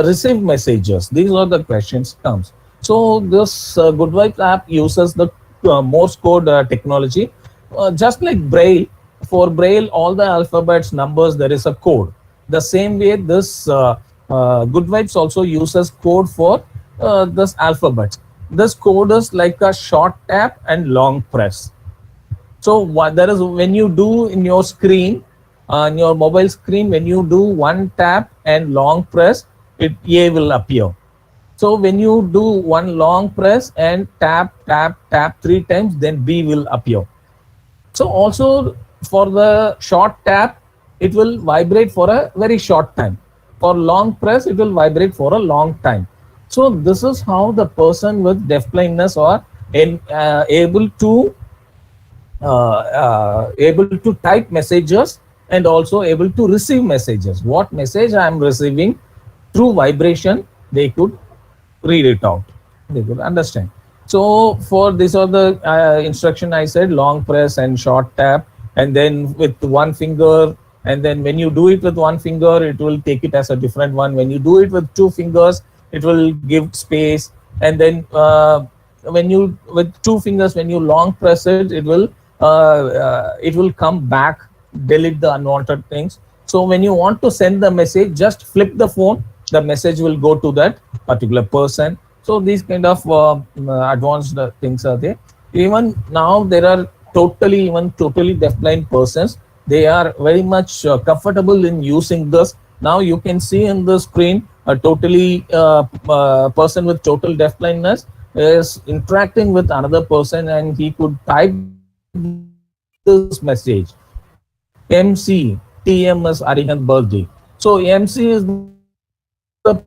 receive messages? These are the questions comes. So this Good Vibes app uses the Morse code technology, just like Braille. For Braille, all the alphabets, numbers, there is a code. The same way, this Good Vibes also uses code for this alphabet. This code is like a short tap and long press. So what there is, when you do in your screen, on your mobile screen, when you do one tap and long press, A will appear. So when you do one long press and tap 3 times, then B will appear. So also for the short tap, it will vibrate for a very short time. For long press, it will vibrate for a long time. So this is how the person with deafblindness are able to type messages and also able to receive messages. What message I am receiving through vibration, they could read it out. They could understand. So for these are the instruction I said, long press and short tap, and then with one finger, and then when you do it with one finger, it will take it as a different one. When you do it with 2 fingers, it will give space, and then when you with 2 fingers, when you long press it, it will come back, delete the unwanted things. So when you want to send the message, just flip the phone, the message will go to that particular person. So these kind of advanced things are there. Even now there are totally deafblind persons. They are very much comfortable in using this. Now you can see in the screen a totally person with total deafblindness is interacting with another person, and he could type this message: MC TM is Arihant birthday. So MC is the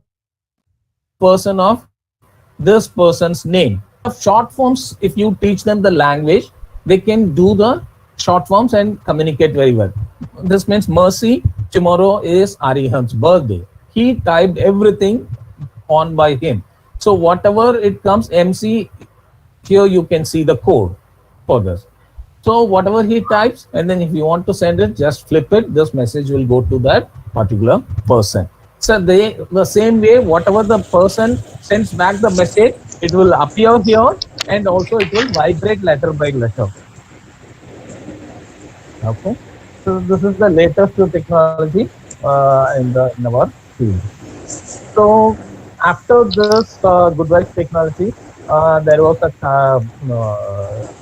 person of this person's name. Short forms, if you teach them the language, they can do the short forms and communicate very well. This means Mercy, tomorrow is Arihant's birthday. He typed everything on by him. So whatever it comes, MC, here you can see the code for this. So whatever he types, and then if you want to send it, just flip it. This message will go to that particular person. So the same way, whatever the person sends back the message, it will appear here, and also it will vibrate letter by letter. Okay. So this is the latest technology in our field. So after this Good Vibes technology, there was a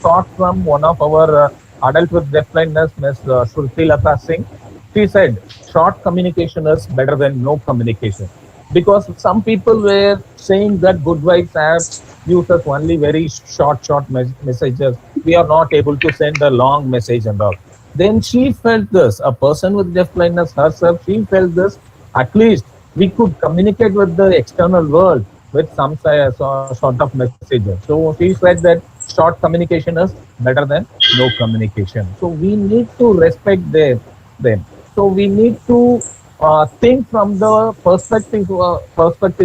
thought from one of our adult with deafblindness, Ms. Shruti Lata Singh. She said, short communication is better than no communication. Because some people were saying that Good Vibes app uses only very short messages. We are not able to send a long message and all. Then she felt this, a person with deafblindness herself, she felt this, at least we could communicate with the external world with some sort of messages. So she said that short communication is better than no communication. So we need to respect them. So we need to think from the perspectives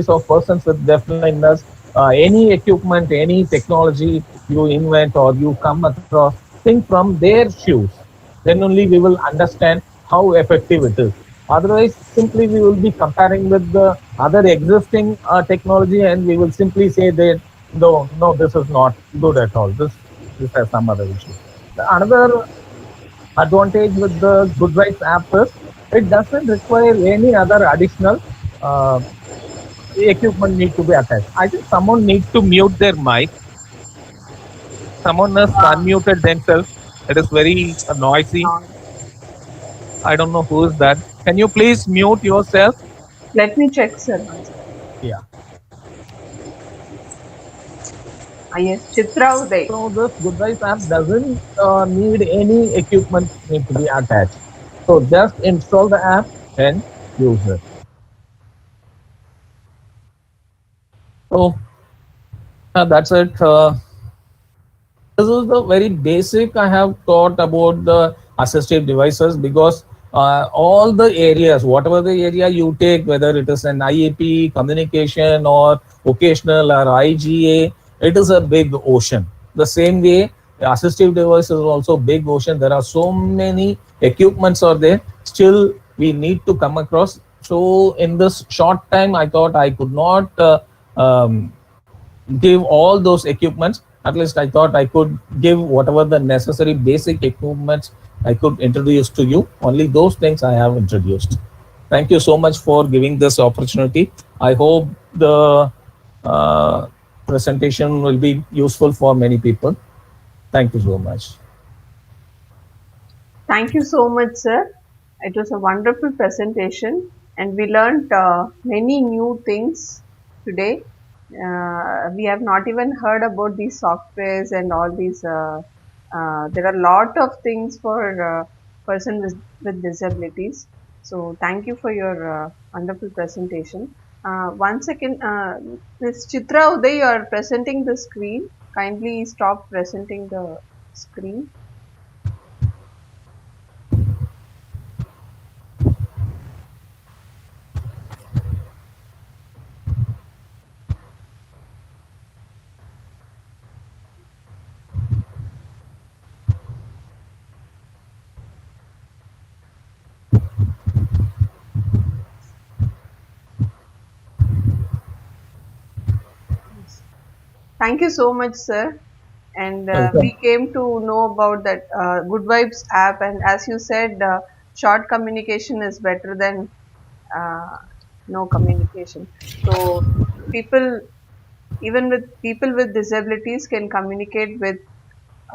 of persons with deafblindness. Any equipment, any technology you invent or you come across, think from their shoes. Then only we will understand how effective it is. Otherwise, simply we will be comparing with the other existing technology, and we will simply say that no, this is not good at all. This has some other issue. Another advantage with the Good Vibes app is it doesn't require any other additional uh, equipment need to be attached. I think someone needs to mute their mic. Someone has unmuted themselves. It is very noisy. I don't know who is that. Can you please mute yourself? Let me check, sir. Once. Yeah. Yes, Chitra Uday. So this Good Vibes app doesn't need any equipment need to be attached. So just install the app and use it. So that's it. This is the very basic I have taught about the assistive devices, because all the areas, whatever the area you take, whether it is an IAP, communication, or vocational, or IGA, it is a big ocean. The same way, assistive devices is also big ocean. There are so many equipments are there. Still, we need to come across. So in this short time, I thought I could not give all those equipments. At least I thought I could give whatever the necessary basic equipments I could introduce to you. Only those things I have introduced. Thank you so much for giving this opportunity. I hope the presentation will be useful for many people. Thank you so much. Thank you so much, sir. It was a wonderful presentation, and we learned many new things today. We have not even heard about these softwares and all these. There are a lot of things for person with disabilities. So thank you for your wonderful presentation. One second, Ms. Chitra Uday, you are presenting the screen. Kindly stop presenting the screen. Thank you so much, sir. And we came to know about that Good Vibes app. And as you said, short communication is better than uh, no communication. So people, even with people with disabilities, can communicate with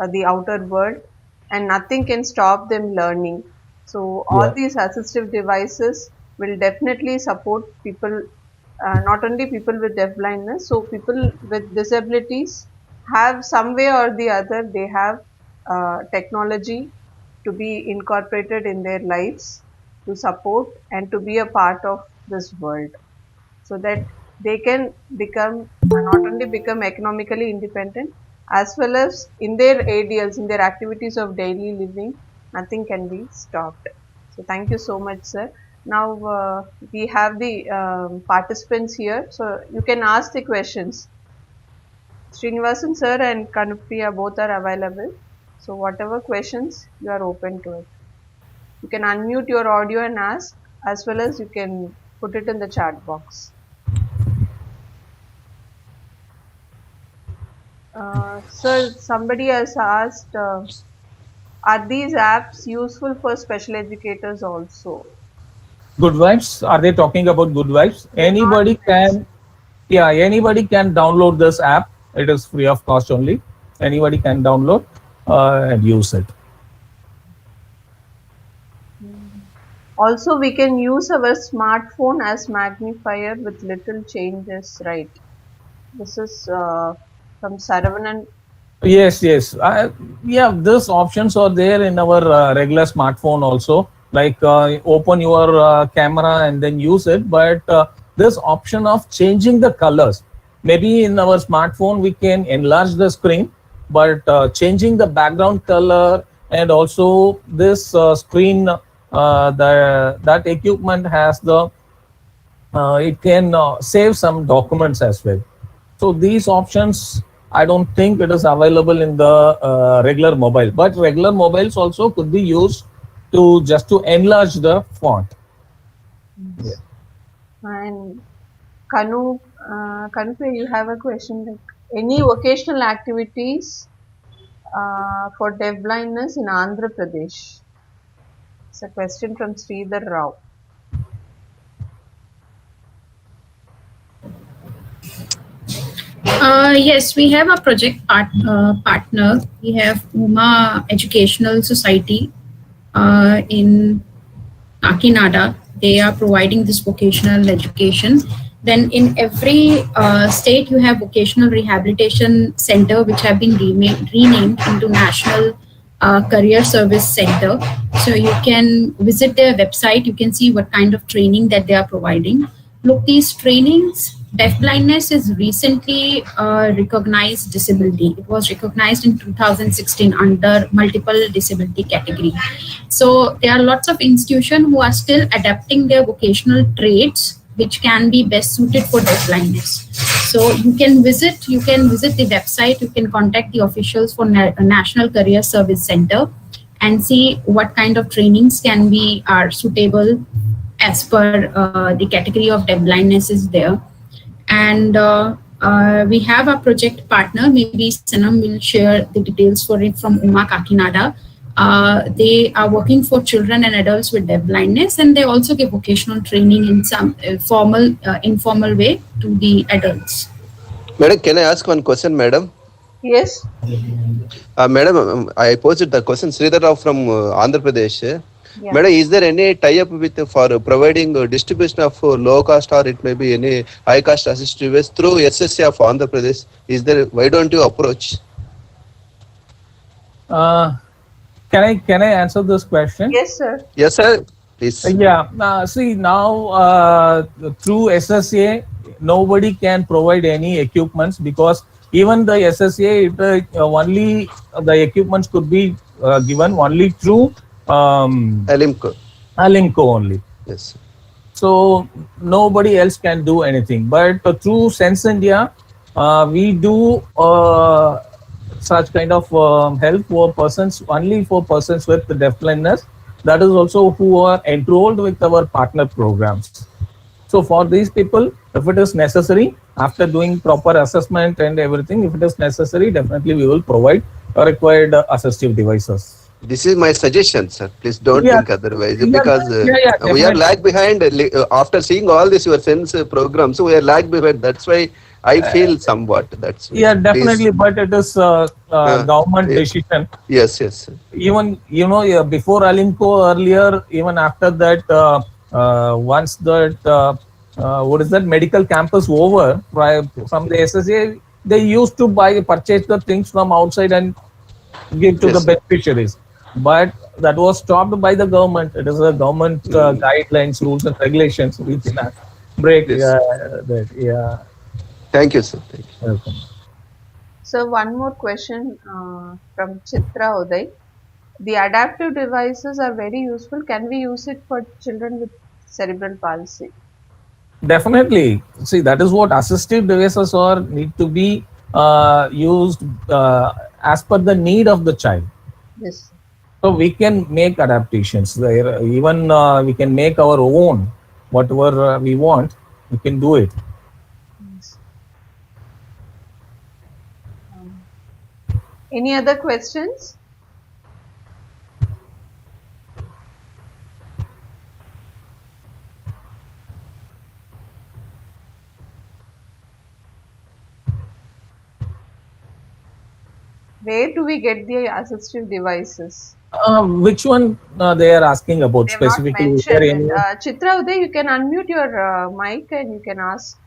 the outer world, and nothing can stop them learning. So all Yeah. these assistive devices will definitely support people, not only people with deaf blindness. So people with disabilities have some way or the other, they have technology to be incorporated in their lives to support and to be a part of this world, so that they can become not only become economically independent, as well as in their ADLs, in their activities of daily living, nothing can be stopped. So thank you so much, sir. Now we have the participants here, so you can ask the questions. Srinivasan sir and Kanupriya both are available, so whatever questions, you are open to it. You can unmute your audio and ask, as well as you can put it in the chat box. Sir, somebody has asked, are these apps useful for special educators also? Good Vibes. Are they talking about Good Vibes? They're not Anybody can, yeah, anybody can download this app. It is free of cost only. Anybody can download and use it. Also, we can use our smartphone as magnifier with little changes, right? This is from Saravanan. Yes, yes. Yeah, these options are there in our regular smartphone also. Like open your camera and then use it. But this option of changing the colors, maybe in our smartphone we can enlarge the screen, but changing the background color, and also this screen, that equipment has the it can save some documents as well. So these options, I don't think it is available in the regular mobile, but regular mobiles also could be used to just to enlarge the font. And Kanupe, you have a question like any vocational activities for deafblindness in Andhra Pradesh? It's a question from Sridhar Rao. Yes, we have a partner. We have UMA Educational Society in Kakinada. They are providing this vocational education. Then in every state, you have vocational rehabilitation center, which have been renamed into National Career Service Center. So you can visit their website. You can see what kind of training that they are providing. Look, these trainings, deafblindness is recently recognized disability. It was recognized in 2016 under multiple disability category. So there are lots of institutions who are still adapting their vocational trades which can be best suited for deafblindness. So you can visit the website, you can contact the officials for National Career Service Center and see what kind of trainings are suitable as per the category of deafblindness is there. And we have a project partner. Maybe Sanam will share the details for it from UMA Kakinada. They are working for children and adults with deafblindness, and they also give vocational training in some informal way to the adults. Madam, can I ask one question, madam? Yes. Madam, I posed the question. Sridhar Rao from Andhra Pradesh. Yeah. Madam, is there any tie-up with for providing distribution of low cost or it may be any high cost assistive device through SSA of Andhra Pradesh? Is there? Why don't you approach? Can I answer this question? Yes, sir. Yes, sir. Please. Yeah. See, now through SSA, nobody can provide any equipments because even the SSA, only the equipments could be given only through Alimco. only. Yes. So nobody else can do anything. But through Sense India, we do such kind of help for persons, only for persons with deafblindness. That is also who are enrolled with our partner programs. So for these people, if it is necessary, after doing proper assessment and everything, if it is necessary, definitely we will provide required assistive devices. This is my suggestion, sir. Please don't think otherwise. Because we are lag behind. After seeing all this, your sense programs, we are lag behind. That's why I feel somewhat. That's definitely. Please. But it is government decision. Yes, yes. Even before Alimco earlier, even after that, once that what is that medical campus over from the SSA, they used to purchase the things from outside and give to the beneficiaries. But that was stopped by the government. It is a government guidelines, rules and regulations. We cannot break that. Yeah. Thank you, sir. Thank you. Welcome. So one more question from Chitra Uday. The adaptive devices are very useful. Can we use it for children with cerebral palsy? Definitely. See, that is what assistive devices are need to be used as per the need of the child. Yes. So we can make adaptations there. Even we can make our own, whatever we want, we can do it. Yes. Any other questions? Where do we get the assistive devices? Which one they are asking about They have specifically? not mentioned it. Chitra Uday, you can unmute your mic and you can ask.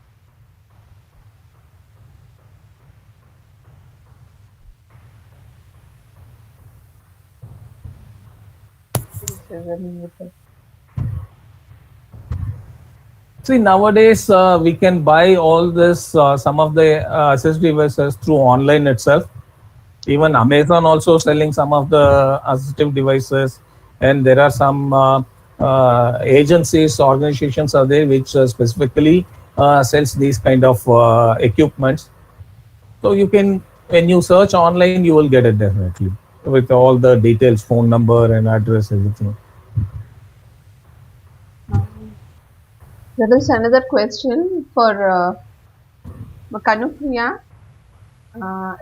See, nowadays we can buy all this, some of the assistive devices through online itself. Even Amazon also selling some of the assistive devices, and there are some agencies, organizations are there which specifically sells these kind of equipments. So you can, when you search online, you will get it definitely with all the details, phone number and address, everything. There is another question for Kanupriya.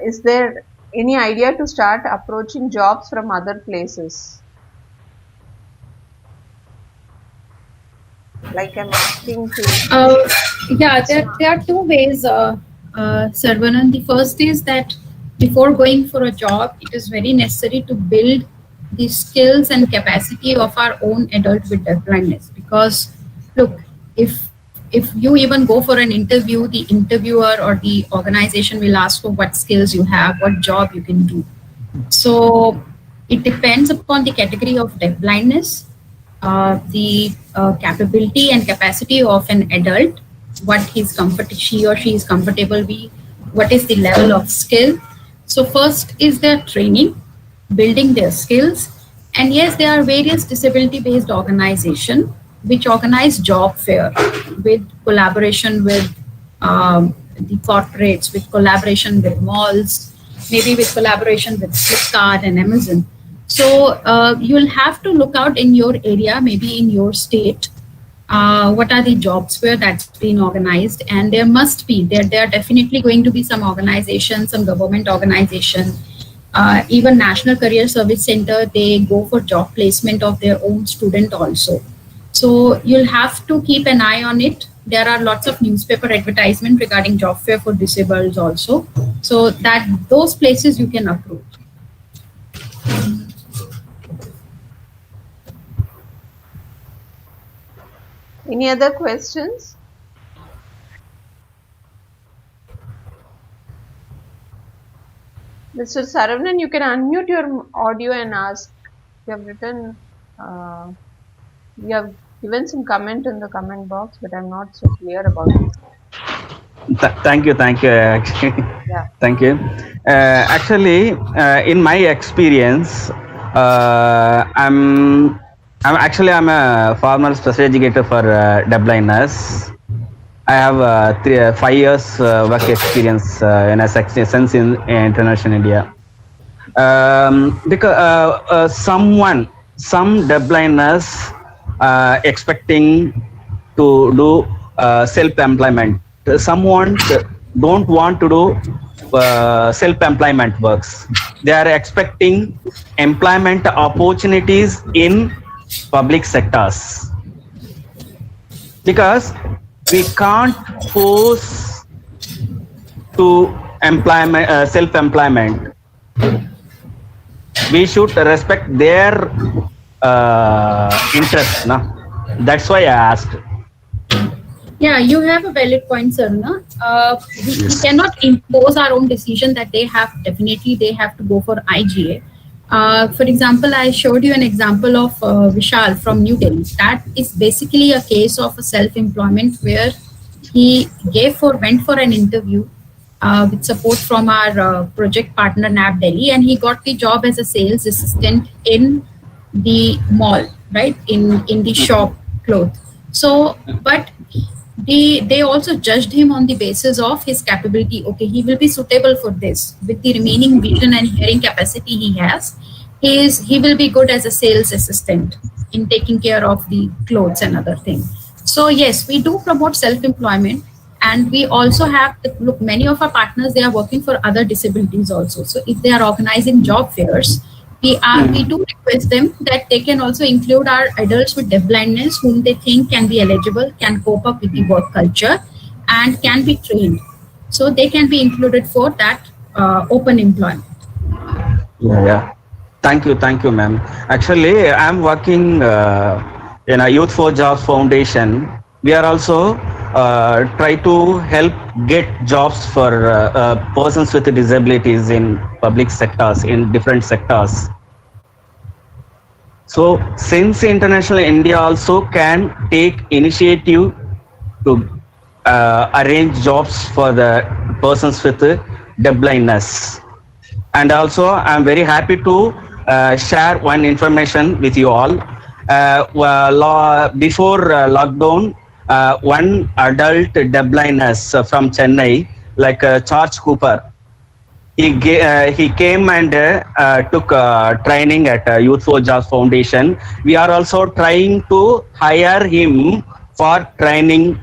Is there any idea to start approaching jobs from other places? Like I'm asking to. Yeah, there are two ways, Sarvanan. The first is that before going for a job, it is very necessary to build the skills and capacity of our own adult with deafblindness. Because, look, if you even go for an interview, the interviewer or the organization will ask for what skills you have, what job you can do. So it depends upon the category of deafblindness, the capability and capacity of an adult, what she or she is comfortable with, what is the level of skill. So first is their training, building their skills. And yes, there are various disability-based organizations which organize job fair with collaboration with the corporates, with collaboration with malls, maybe with collaboration with Flipkart and Amazon. So you'll have to look out in your area, maybe in your state, what are the jobs fair that's been organized, and there are definitely going to be some organizations, some government organization, even National Career Service Center, they go for job placement of their own student also. So you'll have to keep an eye on it. There are lots of newspaper advertisement regarding job fair for disabled also. So that those places you can approach. Any other questions? Mr. Saravanan, you can unmute your audio and ask. You have written, you have given some comment in the comment box, but I'm not so clear about it. Thank you. Actually, Yeah. thank you. Actually, in my experience, I'm a former special educator for deafblindness. I have 5 years work experience in a sense in international India. Because some deafblindness expecting to do self-employment. Someone don't want to do self-employment works. They are expecting employment opportunities in public sectors, because we can't force to employment, self-employment. We should respect their interest. No? That's why I asked. Yeah, you have a valid point, Sarna. We cannot impose our own decision that they have to go for IGA. For example, I showed you an example of Vishal from New Delhi. That is basically a case of a self-employment where he went for an interview with support from our project partner NAB Delhi, and he got the job as a sales assistant in the mall, right, in the shop cloth. So, but they also judged him on the basis of his capability. Okay, he will be suitable for this with the remaining vision and hearing capacity he has. He will be good as a sales assistant in taking care of the clothes and other things. So yes, we do promote self-employment, and we also have look, many of our partners, they are working for other disabilities also. So if they are organizing job fairs, we do request them that they can also include our adults with deafblindness whom they think can be eligible, can cope up with the work culture, and can be trained. So they can be included for that open employment. Yeah. Thank you, ma'am. Actually, I'm working in a Youth for Jobs Foundation. We are also try to help get jobs for persons with disabilities in public sectors, in different sectors. So since international India also can take initiative to arrange jobs for the persons with deafblindness. And also I'm very happy to share one information with you all. Before lockdown, one adult deafblindness from Chennai, like George Cooper, he came and took training at Youth for Jobs Foundation. We are also trying to hire him for training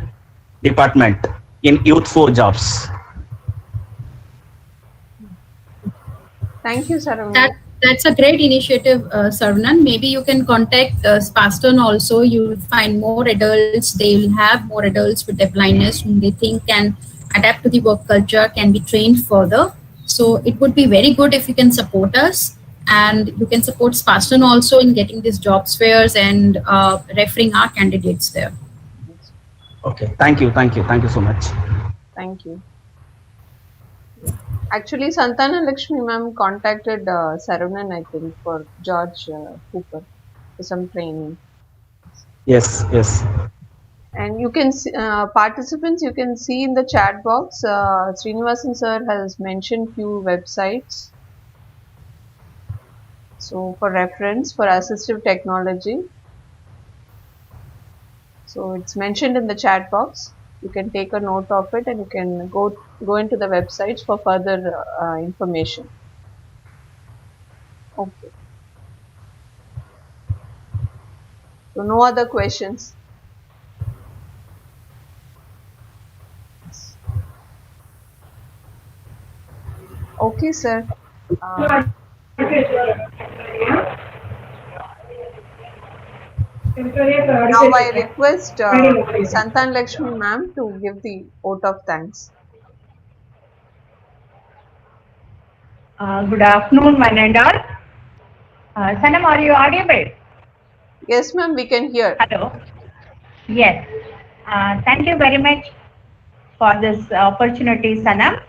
department in Youth for Jobs. Thank you, Saravanan. That's a great initiative, Saravanan. Maybe you can contact Spaston also. You will find more adults. They will have more adults with deafblindness whom they think can adapt to the work culture, can be trained further. So it would be very good if you can support us, and you can support Spaston also in getting these job fairs and referring our candidates there. Okay, thank you so much. Thank you. Actually, Santana Lakshmi ma'am contacted Saravanan, I think, for George Cooper for some training. Yes. And you can see, participants, you can see in the chat box, Srinivasan sir has mentioned few websites. So for reference, for assistive technology. So it's mentioned in the chat box. You can take a note of it and you can go into the websites for further information. Okay. So no other questions. Okay, sir. Now I request Santan Lakshmi ma'am to give the vote of thanks. Good afternoon, one and all. Sanam, are you audible? Yes, ma'am, we can hear. Hello. Yes. Thank you very much for this opportunity, Sanam.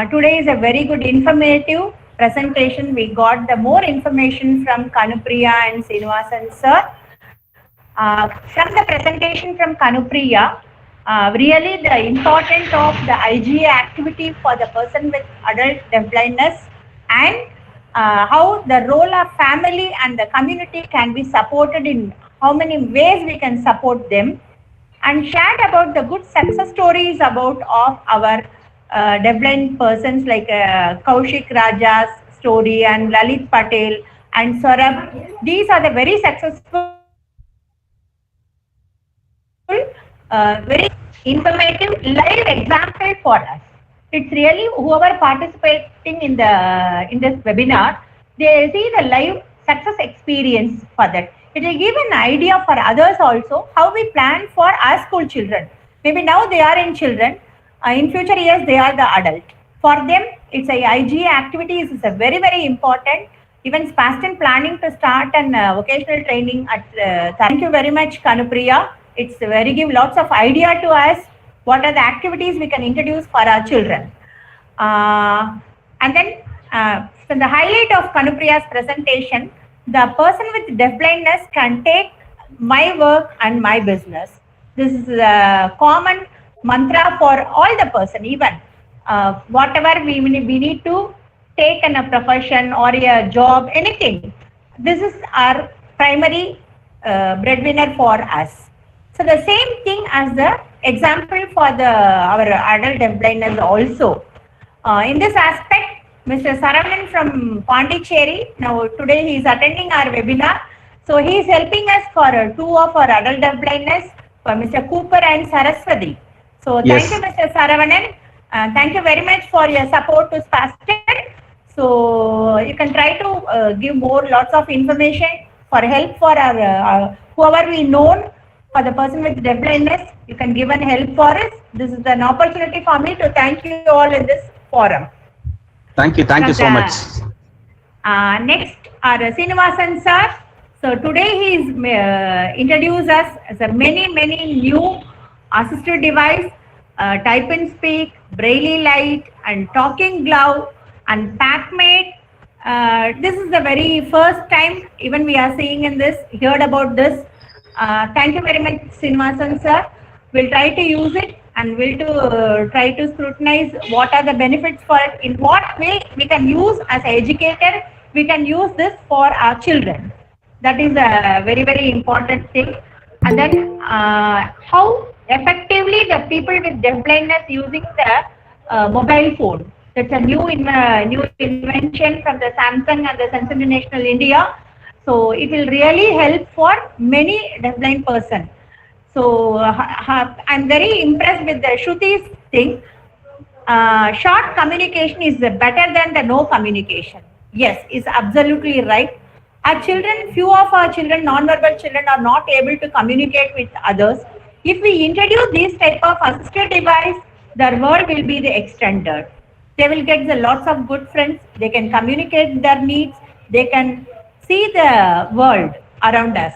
Today is a very good informative presentation. We got the more information from Kanupriya and Srinivasan sir. From the presentation from Kanupriya, really the importance of the IGA activity for the person with adult deafblindness and how the role of family and the community can be supported, in how many ways we can support them, and shared about the good success stories about of our deafblind persons like Kaushik Raja's story and Lalit Patel and Saurabh. These are the very successful, very informative live example for us. It's really whoever participating in this webinar, they see the live success experience for that. It will give an idea for others also how we plan for our school children. Maybe now they are in children, in future years they are the adult. For them, it's a IGA activities is a very, very important. Even Spaston planning to start an vocational training at. Thank you very much, Kanupriya. It's very give lots of idea to us. What are the activities we can introduce for our children? And then from the highlight of Kanupriya's presentation, the person with deafblindness can take my work and my business. This is a common mantra for all the person, even whatever we need to take in a profession or a job, anything. This is our primary breadwinner for us. So the same thing as the example for our adult deafblindness also. In this aspect, Mr. Saravanan from Pondicherry, now today he is attending our webinar. So he is helping us for two of our adult deafblindness, for Mr. Cooper and Saraswati. So thank you, Mr. Saravanan. Thank you very much for your support to Spaston. So you can try to give lots of information for help for our whoever we know. For the person with deafblindness, you can give an help for us. This is an opportunity for me to thank you all in this forum. Thank you so much. Next are Srinivasan sir. So today he is introduced us as a many new assistive device, type and speak, braille light, and talking glove, and PackMate. This is the very first time even we are seeing in this, heard about this. Thank you very much, Srinivasan sir. We'll try to use it and we'll try to scrutinize what are the benefits for it, in what way we can use as an educator, we can use this for our children. That is a very, very important thing. And then how effectively the people with deafblindness using the mobile phone. That's a new invention from the Samsung and the Sensor International India. So it will really help for many deafblind person. So I'm very impressed with the Shruti's thing. Short communication is better than the no communication. Yes, is absolutely right. Our children, few of our children, non-verbal children, are not able to communicate with others. If we introduce this type of assisted device, their world will be the extended. They will get the lots of good friends. They can communicate their needs. They can see the world around us.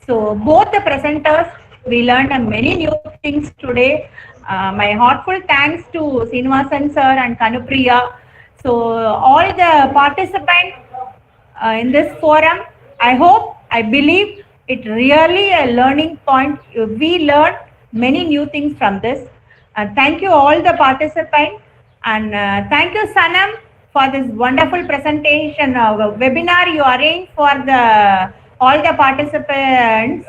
So both the presenters, we learned many new things today. My heartful thanks to Srinivasan sir and Kanupriya. So all the participants in this forum, I hope, I believe it really a learning point. We learned many new things from this. Thank you all the participants, and thank you Sanam for this wonderful presentation webinar you arranged for the all the participants.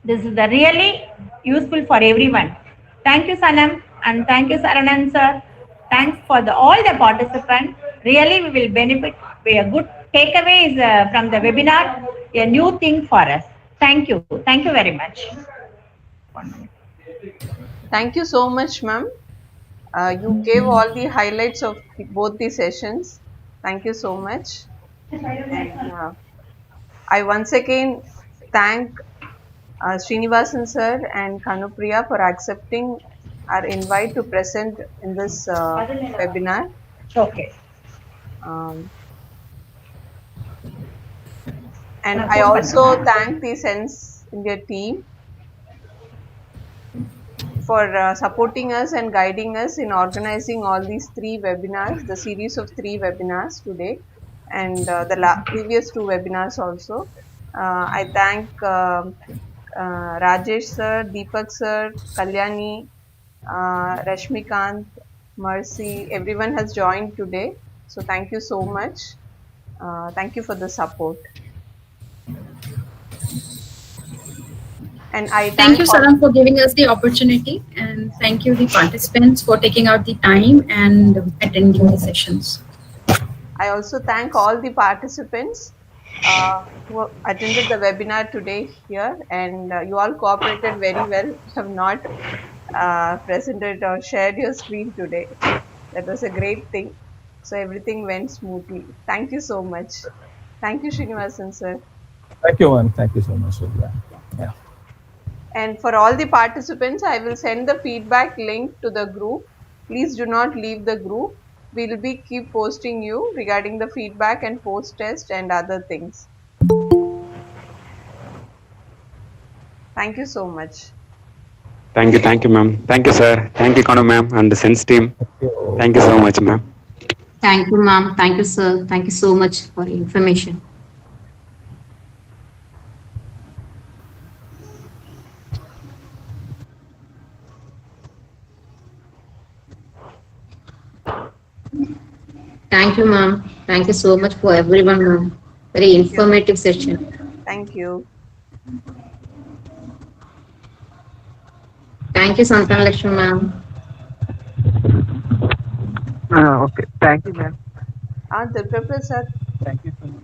This is the really useful for everyone. Thank you, Sanam, and thank you, Saranan sir. Thanks for all the participants. Really, we will benefit. A good takeaway is from the webinar, a new thing for us. Thank you. Thank you very much. Thank you so much, ma'am. You gave all the highlights of both the sessions. Thank you so much. And I once again thank Srinivasan sir and Kanupriya for accepting our invite to present in this webinar. Okay. And I also thank the Sense India team for supporting us and guiding us in organizing all these three webinars, the series of three webinars today, and the previous two webinars also. I thank Rajesh sir, Deepak sir, Kalyani, Rashmikant, Mercy, everyone has joined today. So thank you so much. Thank you for the support. And I thank you, Salam, for giving us the opportunity, and thank you, the participants, for taking out the time and attending the sessions. I also thank all the participants who attended the webinar today here, and you all cooperated very well. You have not presented or shared your screen today. That was a great thing. So everything went smoothly. Thank you so much. Thank you, Srinivasan sir. Thank you, ma'am. Thank you so much. Yeah. And for all the participants, I will send the feedback link to the group. Please do not leave the group. We will be keep posting you regarding the feedback and post test and other things. Thank you so much. Thank you, ma'am. Thank you, sir. Thank you, Kanu, ma'am, and the Sense team. Thank you so much, ma'am. Thank you, ma'am. Thank you, sir. Thank you so much for the information. Thank you, ma'am. Thank you so much for everyone, ma'am. Very informative session. Thank you. Thank you, Santan Lakshmi, ma'am. Okay. Thank you, ma'am. Durga Prasad. Thank you so much.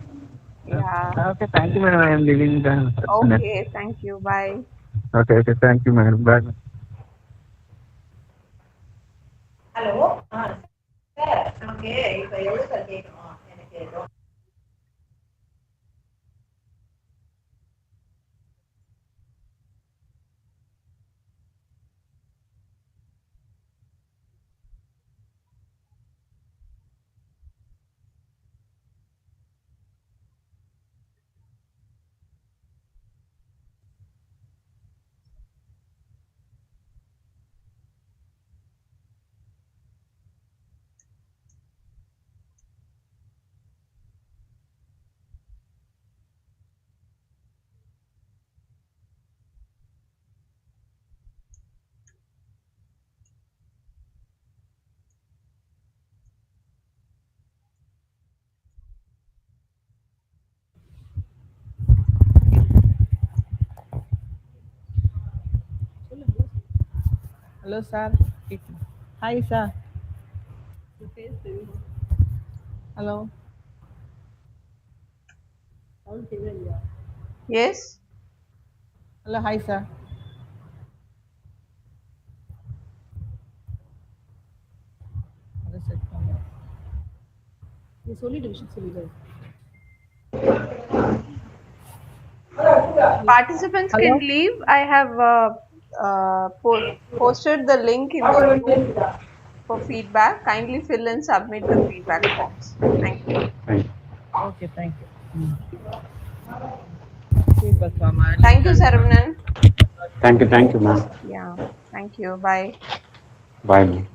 Yeah. Okay. Thank you, madam. I am leaving the. Okay. Thank you. Bye. Okay. Thank you, madam. Bye. Hello. Sir. Okay. Hello, sir. Hi, sir. Hello. Yes. Hello, hi, sir. Participants can leave. I have posted the link in the group for feedback. Kindly fill and submit the feedback forms. Thank you. Okay, thank you. Feedback from Thank you, Saravanan. Thank you, ma'am. Yeah, thank you. Bye. Bye, ma'am.